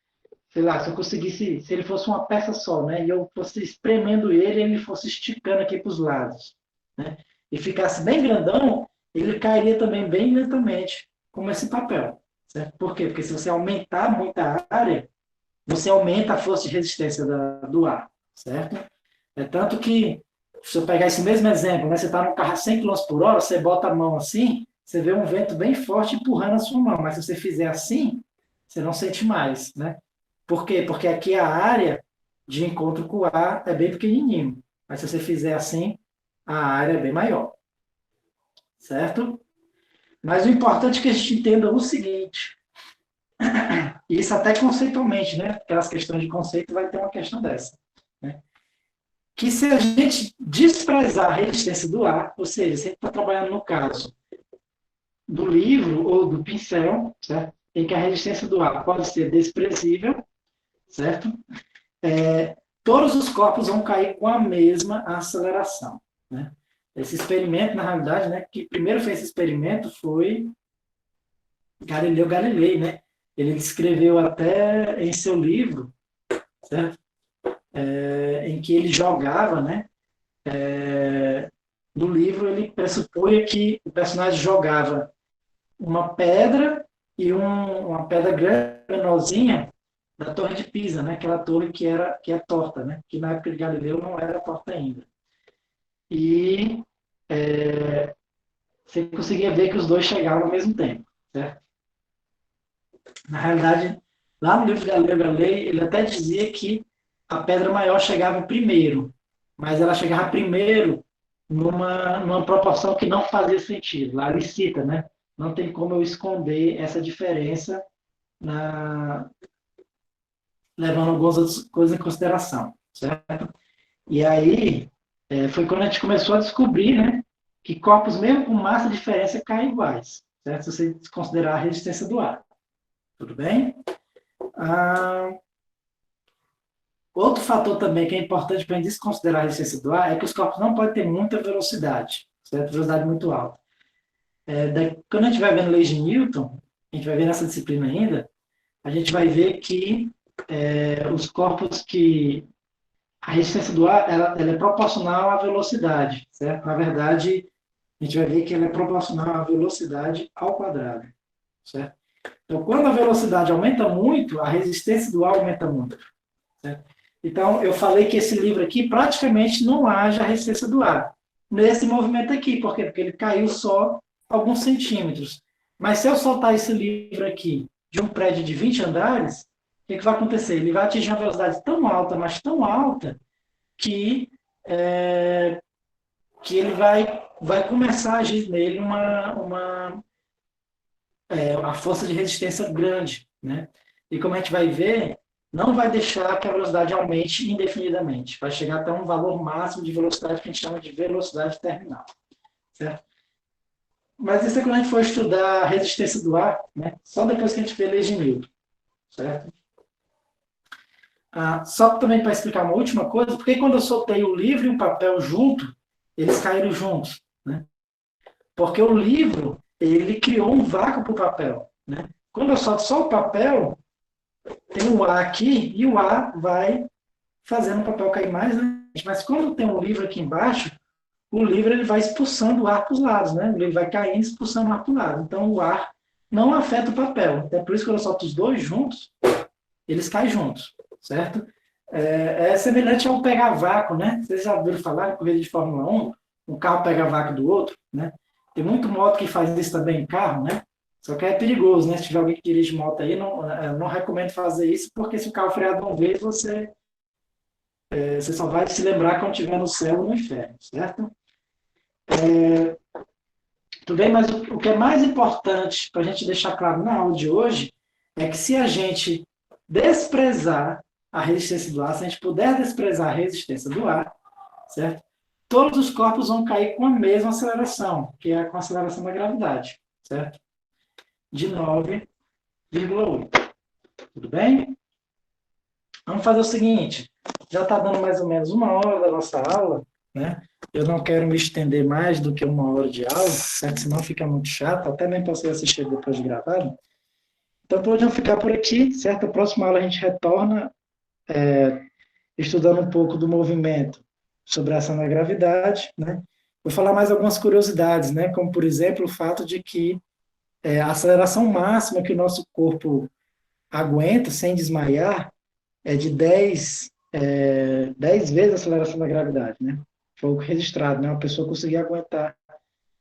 Sei lá, se eu conseguisse, se ele fosse uma peça só, né? E eu fosse espremendo ele e ele fosse esticando aqui para os lados, né? E ficasse bem grandão, ele cairia também bem lentamente, como esse papel, certo? Por quê? Porque se você aumentar muito a área, você aumenta a força de resistência do ar, certo? É tanto que, se eu pegar esse mesmo exemplo, né? Você está no carro a 100 km por hora, você bota a mão assim, você vê um vento bem forte empurrando a sua mão, mas se você fizer assim, você não sente mais, né? Por quê? Porque aqui a área de encontro com o ar é bem pequenininho. Mas se você fizer assim, a área é bem maior. certo? Mas o importante é que a gente entenda o seguinte, isso até conceitualmente, né? Aquelas questões de conceito vai ter uma questão dessa, né? Que se a gente desprezar a resistência do ar, ou seja, se a gente está trabalhando no caso do livro ou do pincel, certo? Em que a resistência do ar pode ser desprezível, certo? Todos os corpos vão cair com a mesma aceleração, né? Esse experimento, na realidade, né, que primeiro fez esse experimento foi Galileu Galilei, né? Ele escreveu até em seu livro, certo? Em que ele jogava, né? No livro ele pressupunha que o personagem jogava uma pedra e uma pedra grande, menorzinha, da Torre de Pisa, né? Aquela torre que é torta, né? Que na época de Galileu não era torta ainda. E você conseguia ver que os dois chegavam ao mesmo tempo, certo? Na realidade, lá no livro de Galileu Galilei, ele até dizia que a pedra maior chegava primeiro, mas ela chegava primeiro numa proporção que não fazia sentido. Lá ele cita, né? Não tem como eu esconder essa diferença na, levando algumas outras coisas em consideração, certo? E aí foi quando a gente começou a descobrir, né, que corpos mesmo com massa de diferença caem iguais, certo? Se você considerar a resistência do ar. Tudo bem? Ah, outro fator também que é importante para a gente desconsiderar a resistência do ar é que os corpos não podem ter muita velocidade, certo? Velocidade muito alta. Quando a gente vai vendo leis de Newton, a gente vai ver nessa disciplina ainda, a gente vai ver que os corpos que a resistência do ar ela é proporcional à velocidade, certo? Na verdade, a gente vai ver que ela é proporcional à velocidade ao quadrado, certo? Então, quando a velocidade aumenta muito, a resistência do ar aumenta muito, certo? Então, eu falei que esse livro aqui praticamente não haja resistência do ar nesse movimento aqui, por quê? Porque ele caiu só alguns centímetros. Mas se eu soltar esse livro aqui de um prédio de 20 andares, o que vai acontecer? Ele vai atingir uma velocidade tão alta, mas tão alta, que, é, que ele vai começar a agir nele a força de resistência grande, né? E como a gente vai ver, não vai deixar que a velocidade aumente indefinidamente. Vai chegar até um valor máximo de velocidade que a gente chama de velocidade terminal, certo? Mas isso é quando a gente for estudar a resistência do ar, né? Só depois que a gente vê a lei de Newton, certo? Só também para explicar uma última coisa, porque quando eu soltei o livro e o papel junto, eles caíram juntos, né? Porque o livro, ele criou um vácuo para o papel, né? Quando eu solto só o papel, tem o ar aqui e o ar vai fazendo o papel cair mais, né? Mas quando tem um livro aqui embaixo, o livro ele vai expulsando o ar para os lados, né? Ele vai caindo e expulsando o ar para o lado. Então o ar não afeta o papel. É por isso que eu solto os dois juntos, eles caem juntos, certo? É semelhante ao pegar vácuo, né? Vocês já ouviram falar em corrida de Fórmula 1, um carro pega vácuo do outro, né? Tem muito moto que faz isso também em carro, né? Só que é perigoso, né? Se tiver alguém que dirige moto aí, não recomendo fazer isso, porque se o carro frear de uma vez, você só vai se lembrar quando estiver no céu ou no inferno, certo? Tudo bem, mas o que é mais importante para a gente deixar claro na aula de hoje é que se a gente desprezar a resistência do ar, se a gente puder desprezar a resistência do ar, certo? Todos os corpos vão cair com a mesma aceleração, que é com a aceleração da gravidade, certo? De 9,8. Tudo bem? Vamos fazer o seguinte, já está dando mais ou menos 1 hora da nossa aula, né? Eu não quero me estender mais do que 1 hora de aula, certo? Senão fica muito chato, até nem posso assistir depois de gravado. Então, podemos ficar por aqui, certo? A próxima aula a gente retorna estudando um pouco do movimento sobre a ação da gravidade, né? Vou falar mais algumas curiosidades, né? Como, por exemplo, o fato de que a aceleração máxima que o nosso corpo aguenta sem desmaiar é de 10 vezes a aceleração da gravidade, né? Foi o registrado, né? Uma pessoa conseguia aguentar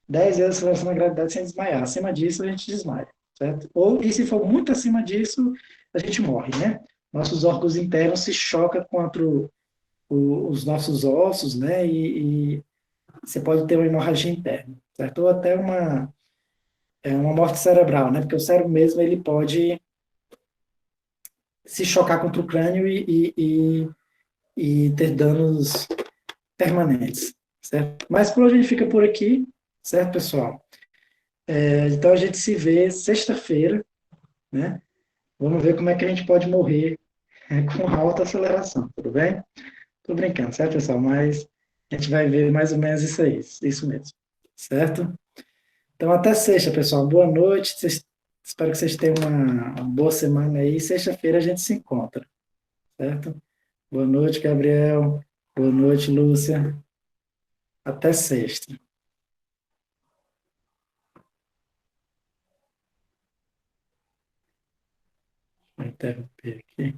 10 vezes a aceleração da gravidade sem desmaiar. Acima disso, a gente desmaia, certo? E se for muito acima disso, a gente morre, né? Nossos órgãos internos se chocam contra os nossos ossos, né? E você pode ter uma hemorragia interna, certo? Ou até uma morte cerebral, né? Porque o cérebro mesmo, ele pode se chocar contra o crânio e ter danos permanentes, certo? Mas por hoje a gente fica por aqui, certo, pessoal? Então a gente se vê sexta-feira, né? Vamos ver como é que a gente pode morrer com alta aceleração, tudo bem? Tô brincando, certo, pessoal? Mas a gente vai ver mais ou menos isso mesmo, certo? Então até sexta, pessoal. Boa noite. Espero que vocês tenham uma boa semana aí. Sexta-feira a gente se encontra, certo? Boa noite, Gabriel. Boa noite, Lúcia. Até sexta. Vou interromper aqui.